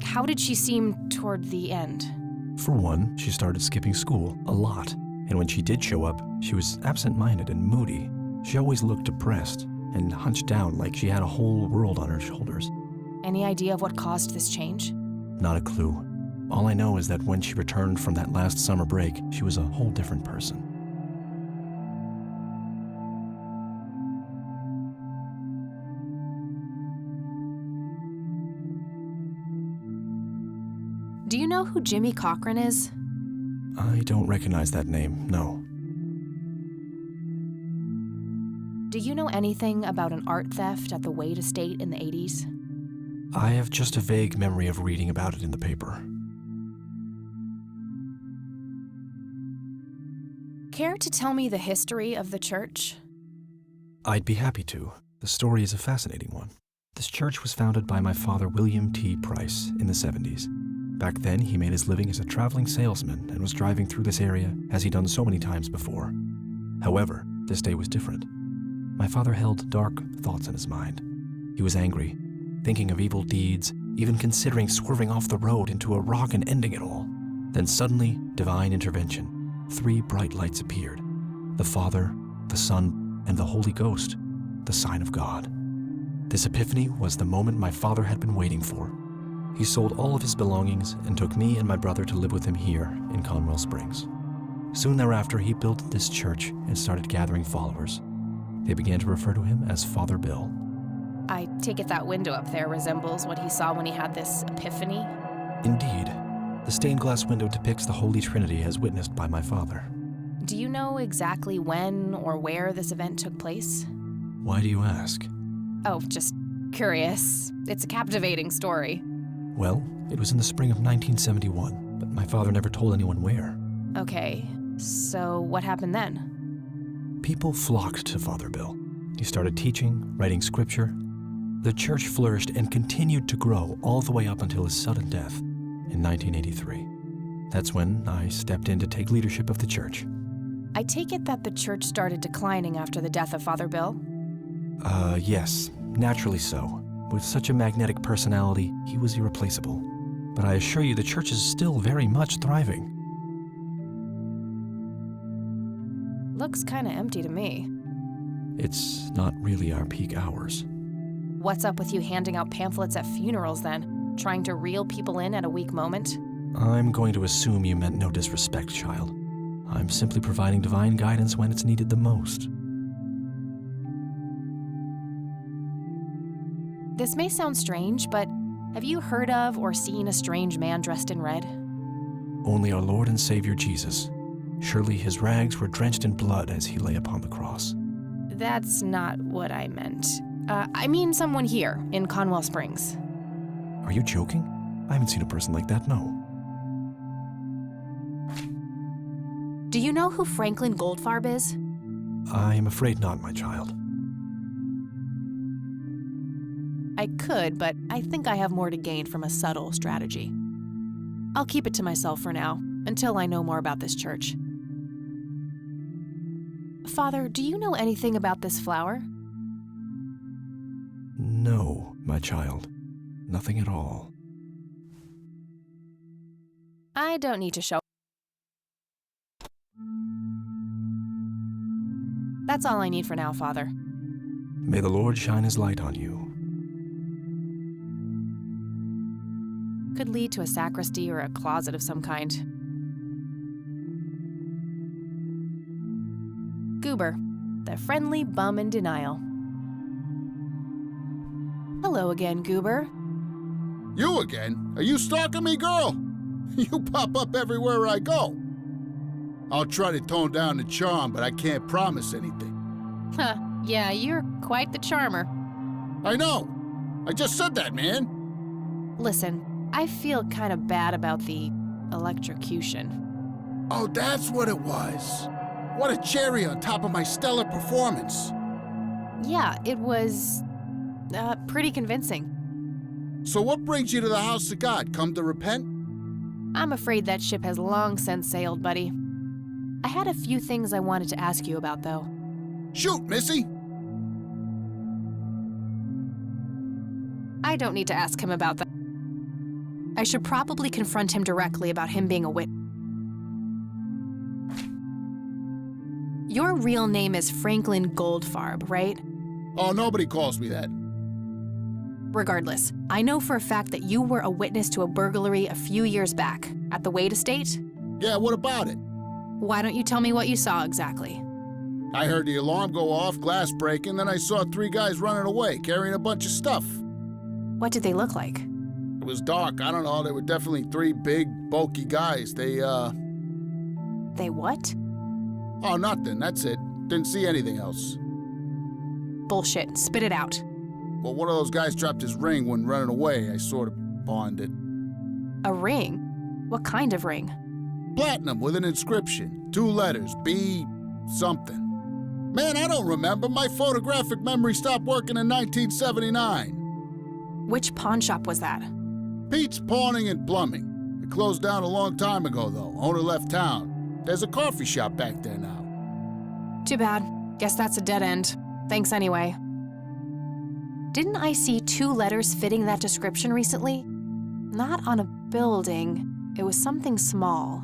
how did she seem toward the end? For one, she started skipping school a lot, and when she did show up, she was absent-minded and moody. She always looked depressed and hunched down like she had a whole world on her shoulders. Any idea of what caused this change? Not a clue. All I know is that when she returned from that last summer break, she was a whole different person. Do you know who Jimmy Cochran is? I don't recognize that name, no. Do you know anything about an art theft at the Wade estate in the 80s? I have just a vague memory of reading about it in the paper. Care to tell me the history of the church? I'd be happy to. The story is a fascinating one. This church was founded by my father, William T. Price, in the 70s. Back then, he made his living as a traveling salesman and was driving through this area as he'd done so many times before. However, this day was different. My father held dark thoughts in his mind. He was angry, thinking of evil deeds, even considering swerving off the road into a rock and ending it all. Then suddenly, divine intervention. 3 bright lights appeared. The Father, the Son, and the Holy Ghost, the sign of God. This epiphany was the moment my father had been waiting for. He sold all of his belongings and took me and my brother to live with him here in Conwell Springs. Soon thereafter, he built this church and started gathering followers. They began to refer to him as Father Bill. I take it that window up there resembles what he saw when he had this epiphany? Indeed. The stained glass window depicts the Holy Trinity as witnessed by my father. Do you know exactly when or where this event took place? Why do you ask? Oh, just curious. It's a captivating story. Well, it was in the spring of 1971, but my father never told anyone where. Okay, so what happened then? People flocked to Father Bill. He started teaching, writing scripture. The church flourished and continued to grow all the way up until his sudden death in 1983. That's when I stepped in to take leadership of the church. I take it that the church started declining after the death of Father Bill? Yes, naturally so. With such a magnetic personality, he was irreplaceable. But I assure you the church is still very much thriving. Looks kinda empty to me. It's not really our peak hours. What's up with you handing out pamphlets at funerals then? Trying to reel people in at a weak moment? I'm going to assume you meant no disrespect, child. I'm simply providing divine guidance when it's needed the most. This may sound strange, but have you heard of or seen a strange man dressed in red? Only our Lord and Savior Jesus. Surely his rags were drenched in blood as he lay upon the cross. That's not what I meant. I mean someone here in Conwell Springs. Are you joking? I haven't seen a person like that, no. Do you know who Franklin Goldfarb is? I am afraid not, my child. I could, but I think I have more to gain from a subtle strategy. I'll keep it to myself for now, until I know more about this church. Father, do you know anything about this flower? No, my child. Nothing at all. I don't need to show. That's all I need for now, Father. May the Lord shine his light on you. Could lead to a sacristy or a closet of some kind. Goober, the friendly bum in denial. Hello again, Goober. You again? Are you stalking me, girl? You pop up everywhere I go. I'll try to tone down the charm, but I can't promise anything. Huh, yeah, you're quite the charmer. I know. I just said that, man. Listen, I feel kind of bad about the electrocution. Oh, that's what it was. What a cherry on top of my stellar performance. Yeah, it was pretty convincing. So what brings you to the house of God? Come to repent? I'm afraid that ship has long since sailed, buddy. I had a few things I wanted to ask you about, though. Shoot, Missy! I don't need to ask him about that. I should probably confront him directly about him being a witness. Your real name is Franklin Goldfarb, right? Oh, nobody calls me that. Regardless, I know for a fact that you were a witness to a burglary a few years back at the Wade estate. Yeah, what about it? Why don't you tell me what you saw exactly? I heard the alarm go off, glass breaking, then I saw 3 guys running away, carrying a bunch of stuff. What did they look like? It was dark, I don't know, they were definitely 3 big, bulky guys. They what? Oh, nothing, that's it. Didn't see anything else. Bullshit, spit it out. Well, one of those guys dropped his ring when running away. I sort of pawned it. A ring? What kind of ring? Platinum with an inscription. 2 letters, B something. Man, I don't remember. My photographic memory stopped working in 1979. Which pawn shop was that? Pete's Pawning and Plumbing. It closed down a long time ago, though. Owner left town. There's a coffee shop back there now. Too bad. Guess that's a dead end. Thanks anyway. Didn't I see 2 letters fitting that description recently? Not on a building. It was something small.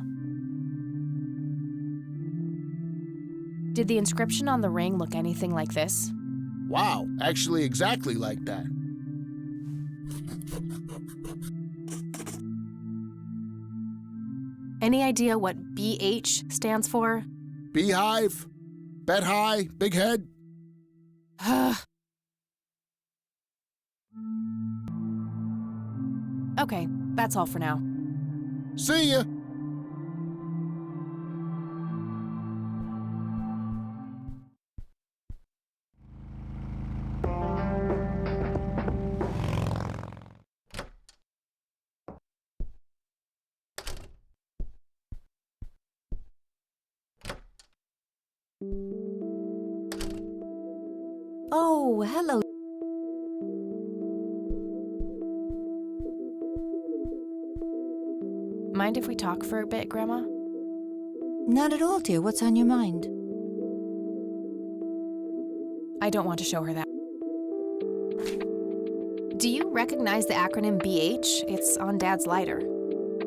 Did the inscription on the ring look anything like this? Wow, actually exactly like that. Any idea what BH stands for? Beehive? Bet high? Big head? Okay, that's all for now. See ya! Oh, hello. Mind if we talk for a bit, Grandma? Not at all, dear. What's on your mind? I don't want to show her that. Do you recognize the acronym BH? It's on Dad's lighter.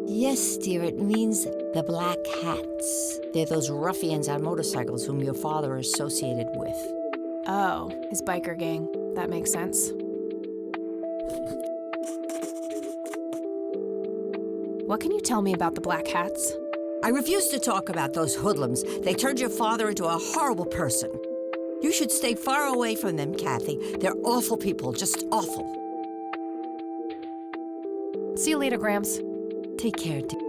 Yes, dear. It means the Black Hats. They're those ruffians on motorcycles whom your father is associated with. Oh, his biker gang. That makes sense. What can you tell me about the Black Hats? I refuse to talk about those hoodlums. They turned your father into a horrible person. You should stay far away from them, Kathy. They're awful people, just awful. See you later, Gramps. Take care, dear.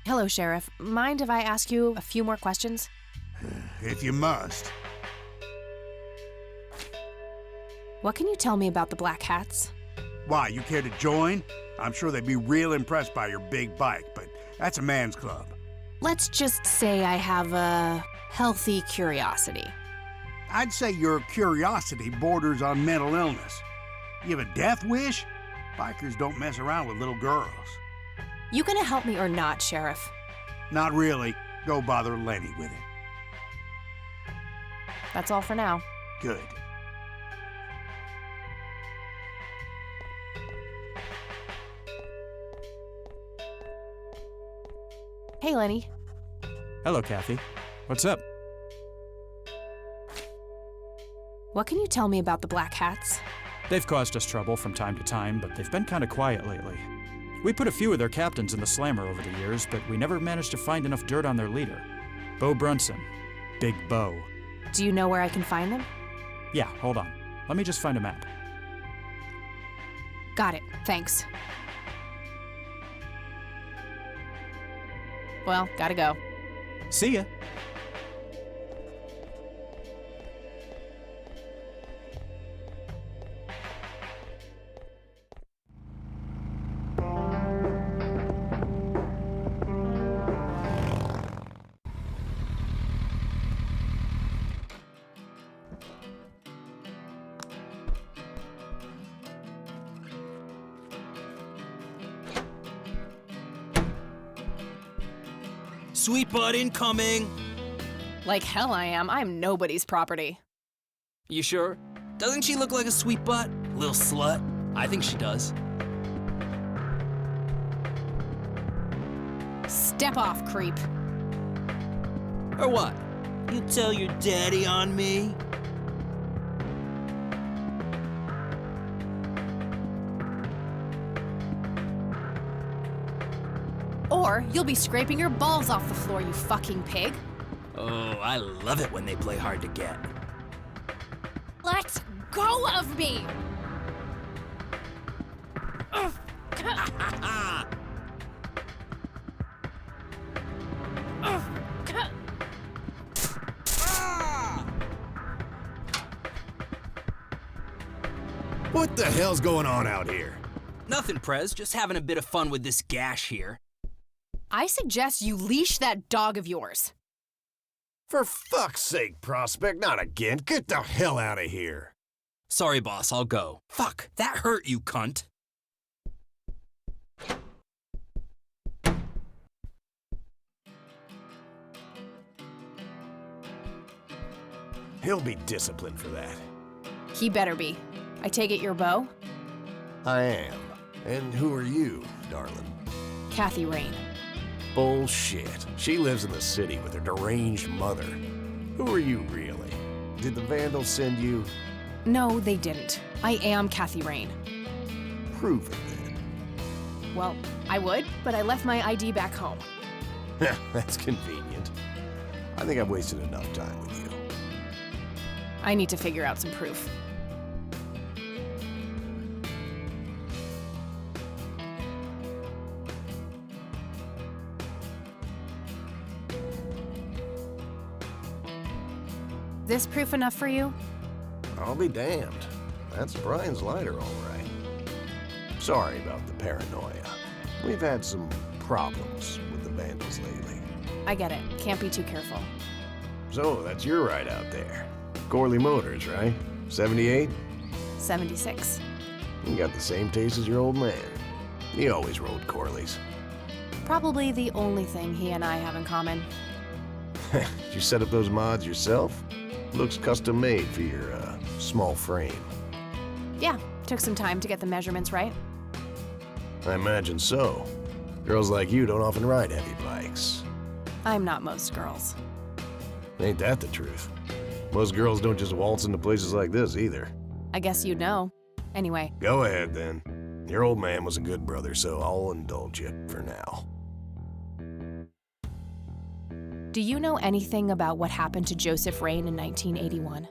Hello, Sheriff. Mind if I ask you a few more questions? If you must. What can you tell me about the Black Hats? Why, you care to join? I'm sure they'd be real impressed by your big bike, but that's a man's club. Let's just say I have a healthy curiosity. I'd say your curiosity borders on mental illness. You have a death wish? Bikers don't mess around with little girls. You gonna help me or not, Sheriff? Not really. Go bother Lenny with it. That's all for now. Good. Hey, Lenny. Hello, Kathy. What's up? What can you tell me about the Black Hats? They've caused us trouble from time to time, but they've been kind of quiet lately. We put a few of their captains in the slammer over the years, but we never managed to find enough dirt on their leader. Bo Brunson. Big Bo. Do you know where I can find them? Yeah, hold on. Let me just find a map. Got it, thanks. Well, gotta go. See ya. Sweet butt incoming! Like hell I am. I'm nobody's property. You sure? Doesn't she look like a sweet butt? Little slut? I think she does. Step off, creep. Or what? You tell your daddy on me? Or you'll be scraping your balls off the floor, you fucking pig. Oh, I love it when they play hard to get. Let go of me! What the hell's going on out here? Nothing, Prez. Just having a bit of fun with this gash here. I suggest you leash that dog of yours. For fuck's sake, Prospect, not again. Get the hell out of here. Sorry, boss, I'll go. Fuck, that hurt, you cunt. He'll be disciplined for that. He better be. I take it you're Bo? I am. And who are you, darling? Kathy Rain. Bullshit. She lives in the city with her deranged mother. Who are you, really? Did the Vandals send you? No, they didn't. I am Kathy Rain. Prove it, then. Well, I would, but I left my ID back home. That's convenient. I think I've wasted enough time with you. I need to figure out some proof. This proof enough for you? I'll be damned. That's Brian's lighter, all right. Sorry about the paranoia. We've had some problems with the Vandals lately. I get it. Can't be too careful. So, that's your ride out there. Corley Motors, right? 78? 76. You got the same taste as your old man. He always rode Corleys. Probably the only thing he and I have in common. Did you set up those mods yourself? Looks custom made for your, small frame. Yeah, took some time to get the measurements right. I imagine so. Girls like you don't often ride heavy bikes. I'm not most girls. Ain't that the truth? Most girls don't just waltz into places like this either. I guess you'd know. Anyway. Go ahead, then. Your old man was a good brother, so I'll indulge you for now. Do you know anything about what happened to Joseph Rain in 1981?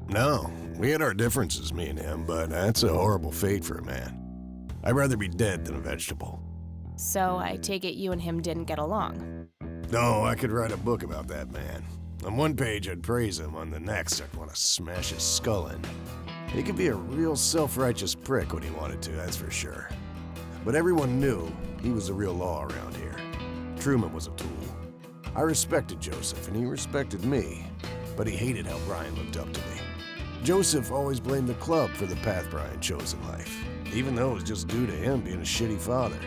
No, we had our differences, me and him, but that's a horrible fate for a man. I'd rather be dead than a vegetable. So I take it you and him didn't get along. No, I could write a book about that man. On one page I'd praise him, on the next I'd want to smash his skull in. He could be a real self-righteous prick when he wanted to, that's for sure. But everyone knew he was the real law around here. Truman was a tool. I respected Joseph, and he respected me, but he hated how Brian looked up to me. Joseph always blamed the club for the path Brian chose in life, even though it was just due to him being a shitty father.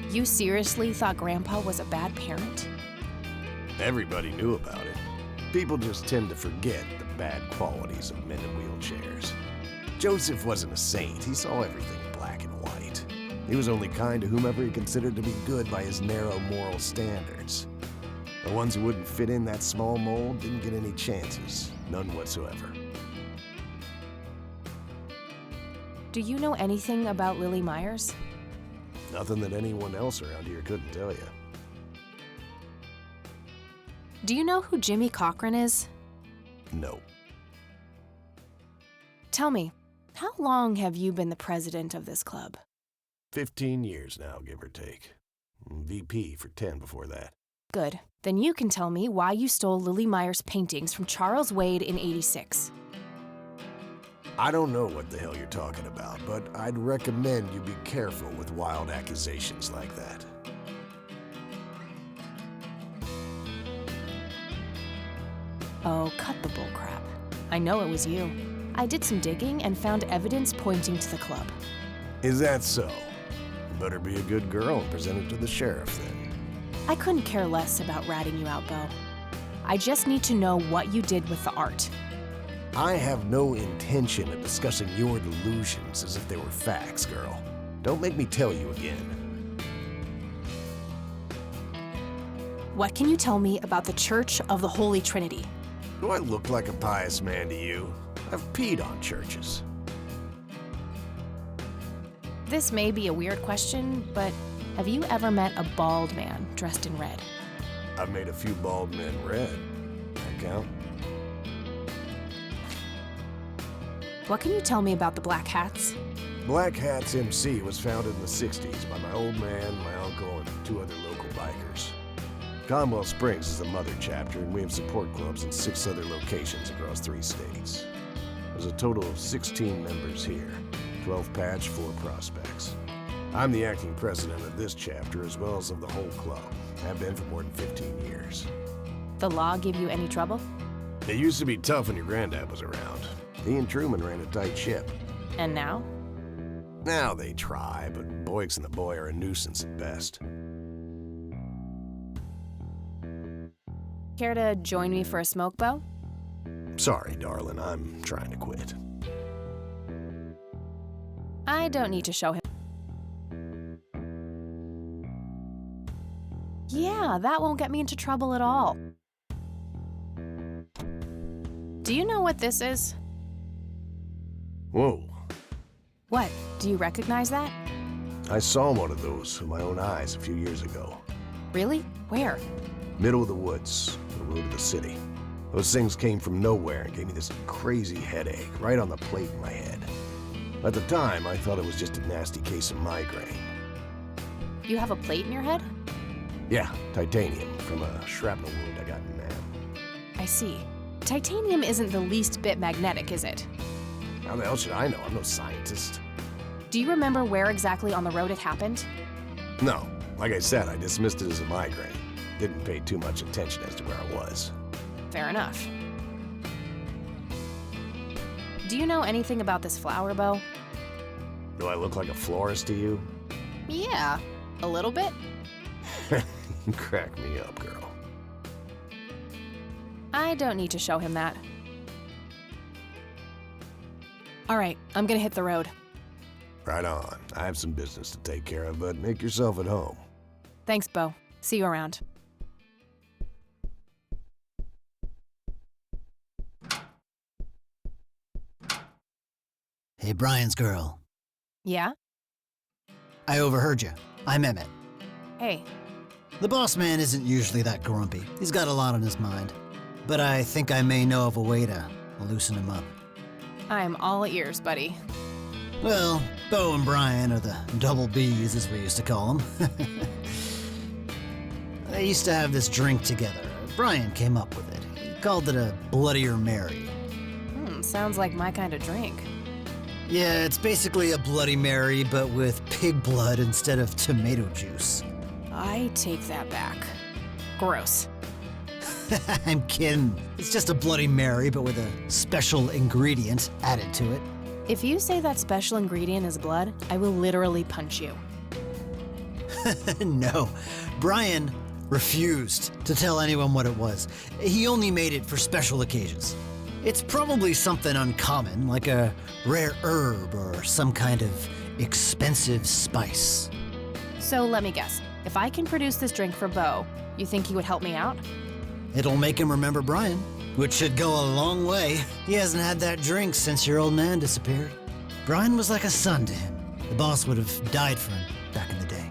You seriously thought Grandpa was a bad parent? Everybody knew about it. People just tend to forget the bad qualities of men in wheelchairs. Joseph wasn't a saint. He saw everything in black and white. He was only kind to whomever he considered to be good by his narrow moral standards. The ones who wouldn't fit in that small mold didn't get any chances. None whatsoever. Do you know anything about Lily Myers? Nothing that anyone else around here couldn't tell you. Do you know who Jimmy Cochran is? No. Tell me, how long have you been the president of this club? 15 years now, give or take. VP for 10 before that. Good. Then you can tell me why you stole Lily Myers' paintings from Charles Wade in '86. I don't know what the hell you're talking about, but I'd recommend you be careful with wild accusations like that. Oh, cut the bullcrap. I know it was you. I did some digging and found evidence pointing to the club. Is that so? You better be a good girl and present it to the sheriff then. I couldn't care less about ratting you out, Bo. I just need to know what you did with the art. I have no intention of discussing your delusions as if they were facts, girl. Don't make me tell you again. What can you tell me about the Church of the Holy Trinity? Do I look like a pious man to you? I've peed on churches. This may be a weird question, but have you ever met a bald man dressed in red? I've made a few bald men red. That count? What can you tell me about the Black Hats? Black Hats MC was founded in the 60s by my old man, my uncle, and 2 other local bikers. Conwell Springs is the mother chapter, and we have support clubs in 6 other locations across 3 states. There's a total of 16 members here, 12 patch, 4 prospects. I'm the acting president of this chapter as well as of the whole club. Have been for more than 15 years. The law give you any trouble? It used to be tough when your granddad was around. He and Truman ran a tight ship. And now? Now they try, but Boyks and the boy are a nuisance at best. Care to join me for a smoke, Bo? Sorry, darling, I'm trying to quit. I don't need to show him. Yeah, that won't get me into trouble at all. Do you know what this is? Whoa. What? Do you recognize that? I saw one of those with my own eyes a few years ago. Really? Where? Middle of the woods, the road to the city. Those things came from nowhere and gave me this crazy headache right on the plate in my head. At the time, I thought it was just a nasty case of migraine. You have a plate in your head? Yeah, titanium from a shrapnel wound I got in Nam. I see. Titanium isn't the least bit magnetic, is it? How the hell should I know? I'm no scientist. Do you remember where exactly on the road it happened? No. Like I said, I dismissed it as a migraine. Didn't pay too much attention as to where I was. Fair enough. Do you know anything about this flower, Bo? Do I look like a florist to you? Yeah, a little bit. You crack me up, girl. I don't need to show him that. All right, I'm gonna hit the road. Right on. I have some business to take care of, but make yourself at home. Thanks, Bo. See you around. Hey, Brian's girl. Yeah? I overheard you. I'm Emmett. Hey. The boss man isn't usually that grumpy. He's got a lot on his mind. But I think I may know of a way to loosen him up. I'm all ears, buddy. Well, Bo and Brian are the double Bs, as we used to call them. They used to have this drink together. Brian came up with it. He called it a Bloodier Mary. Sounds like my kind of drink. Yeah, it's basically a Bloody Mary, but with pig blood instead of tomato juice. I take that back. Gross. I'm kidding. It's just a Bloody Mary, but with a special ingredient added to it. If you say that special ingredient is blood, I will literally punch you. No. Brian refused to tell anyone what it was. He only made it for special occasions. It's probably something uncommon, like a rare herb or some kind of expensive spice. So let me guess. If I can produce this drink for Bo, you think he would help me out? It'll make him remember Brian, which should go a long way. He hasn't had that drink since your old man disappeared. Brian was like a son to him. The boss would have died for him back in the day.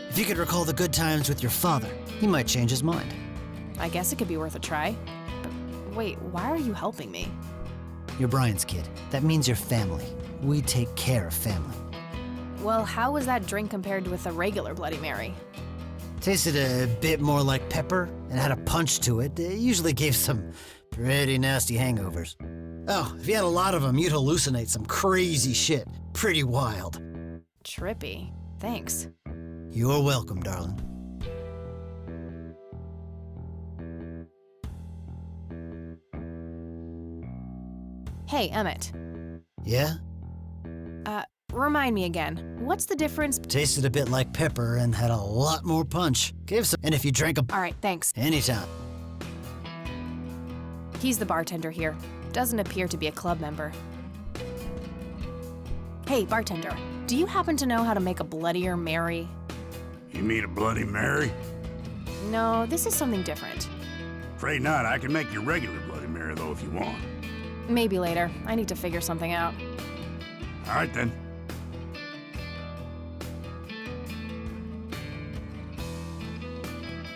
If you could recall the good times with your father, he might change his mind. I guess it could be worth a try. But wait, why are you helping me? You're Brian's kid. That means you're family. We take care of family. Well, how was that drink compared with a regular Bloody Mary? Tasted a bit more like pepper and had a punch to it. It usually gave some pretty nasty hangovers. Oh, if you had a lot of them, you'd hallucinate some crazy shit. Pretty wild. Trippy. Thanks. You're welcome, darling. Hey, Emmett. Yeah? Remind me again. What's the difference? Tasted a bit like pepper and had a lot more punch. Gave some. And if you drank a. All right, thanks. Anytime. He's the bartender here. Doesn't appear to be a club member. Hey, bartender. Do you happen to know how to make a Bloodier Mary? You mean a Bloody Mary? No, this is something different. Afraid not. I can make your regular Bloody Mary, though, if you want. Maybe later. I need to figure something out. All right, then.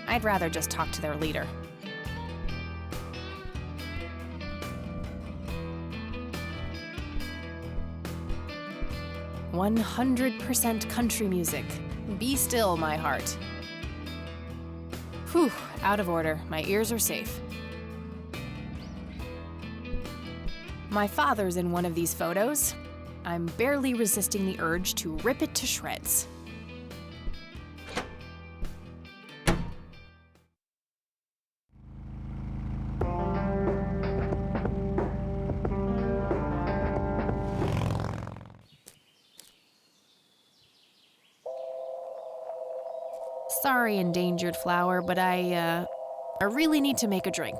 I'd rather just talk to their leader. "100% country music. Be still, my heart." Whew, out of order. My ears are safe. My father's in one of these photos. I'm barely resisting the urge to rip it to shreds. Sorry, endangered flower, but I really need to make a drink.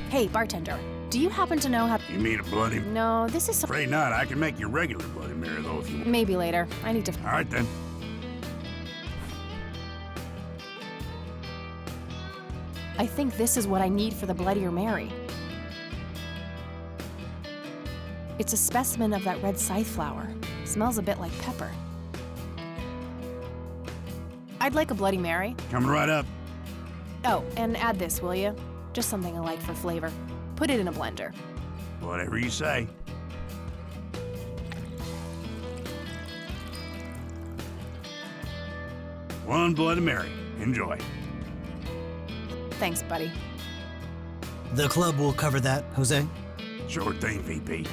Hey, bartender. Do you happen to know how... You mean a Bloody... No, this is... Afraid not. I can make your regular Bloody Mary, though, if you want. Maybe later. I need to... All right, then. I think this is what I need for the Bloodier Mary. It's a specimen of that red scythe flower. Smells a bit like pepper. I'd like a Bloody Mary. Coming right up. Oh, and add this, will you? Just something I like for flavor. Put it in a blender. Whatever you say. One Bloody Mary. Enjoy. Thanks, buddy. The club will cover that, Jose? Sure thing, VP.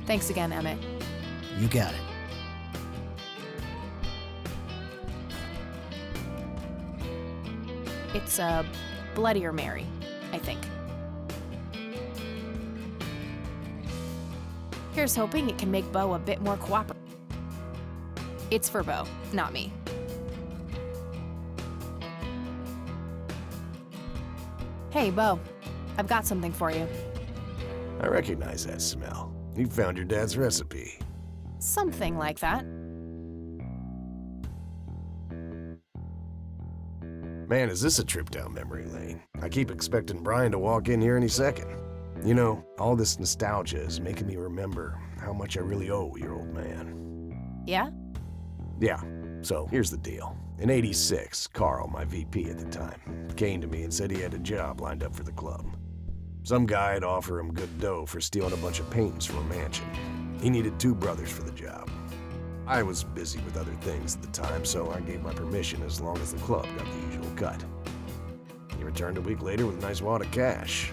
Thanks again, Emmett. You got it. It's a Bloodier Mary, I think. Here's hoping it can make Bo a bit more cooperative. It's for Bo, not me. Hey, Bo. I've got something for you. I recognize that smell. You found your dad's recipe. Something like that. Man, is this a trip down memory lane. I keep expecting Brian to walk in here any second. You know, all this nostalgia is making me remember how much I really owe your old man. Yeah? Yeah, so here's the deal. In '86, Carl, my VP at the time, came to me and said he had a job lined up for the club. Some guy'd offer him good dough for stealing a bunch of paintings from a mansion. He needed 2 brothers for the job. I was busy with other things at the time, so I gave my permission as long as the club got the usual cut. He returned a week later with a nice wad of cash.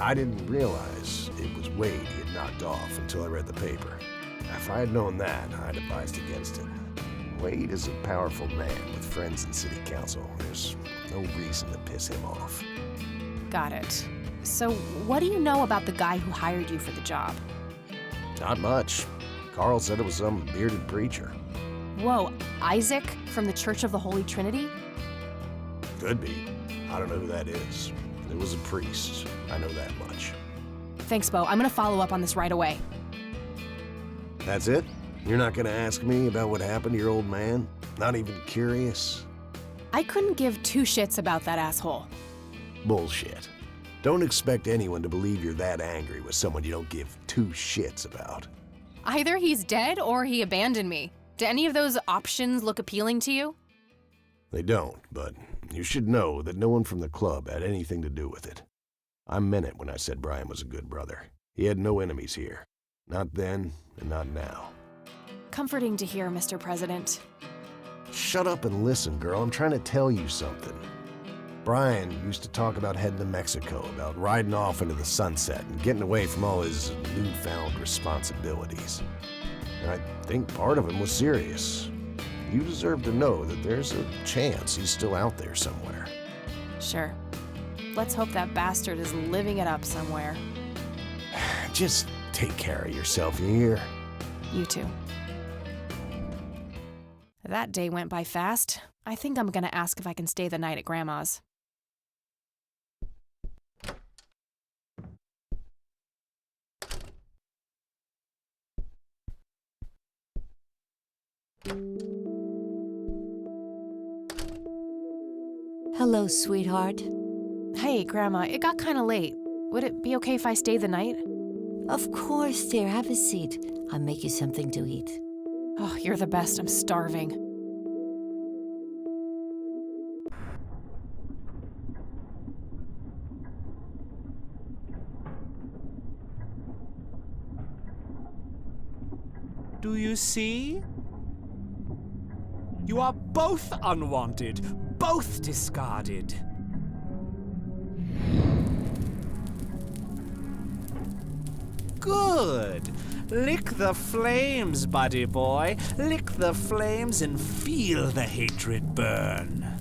I didn't realize it was Wade he had knocked off until I read the paper. If I had known that, I'd advised against it. Wade is a powerful man with friends in city council. There's no reason to piss him off. Got it. So, what do you know about the guy who hired you for the job? Not much. Carl said it was some bearded preacher. Whoa, Isaac from the Church of the Holy Trinity? Could be. I don't know who that is. It was a priest. I know that much. Thanks, Bo. I'm gonna follow up on this right away. That's it? You're not gonna ask me about what happened to your old man? Not even curious? I couldn't give two shits about that asshole. Bullshit. Don't expect anyone to believe you're that angry with someone you don't give two shits about. Either he's dead or he abandoned me. Do any of those options look appealing to you? They don't, but you should know that no one from the club had anything to do with it. I meant it when I said Brian was a good brother. He had no enemies here. Not then, and not now. Comforting to hear, Mr. President. Shut up and listen, girl. I'm trying to tell you something. Brian used to talk about heading to Mexico, about riding off into the sunset and getting away from all his newfound responsibilities. And I think part of him was serious. You deserve to know that there's a chance he's still out there somewhere. Sure. Let's hope that bastard is living it up somewhere. Just take care of yourself, you hear? You too. That day went by fast. I think I'm gonna ask if I can stay the night at Grandma's. Hello, sweetheart. Hey, Grandma, it got kinda late. Would it be okay if I stay the night? Of course, dear. Have a seat. I'll make you something to eat. Oh, you're the best. I'm starving. Do you see? You are both unwanted, both discarded. Good. Lick the flames, buddy boy. Lick the flames and feel the hatred burn.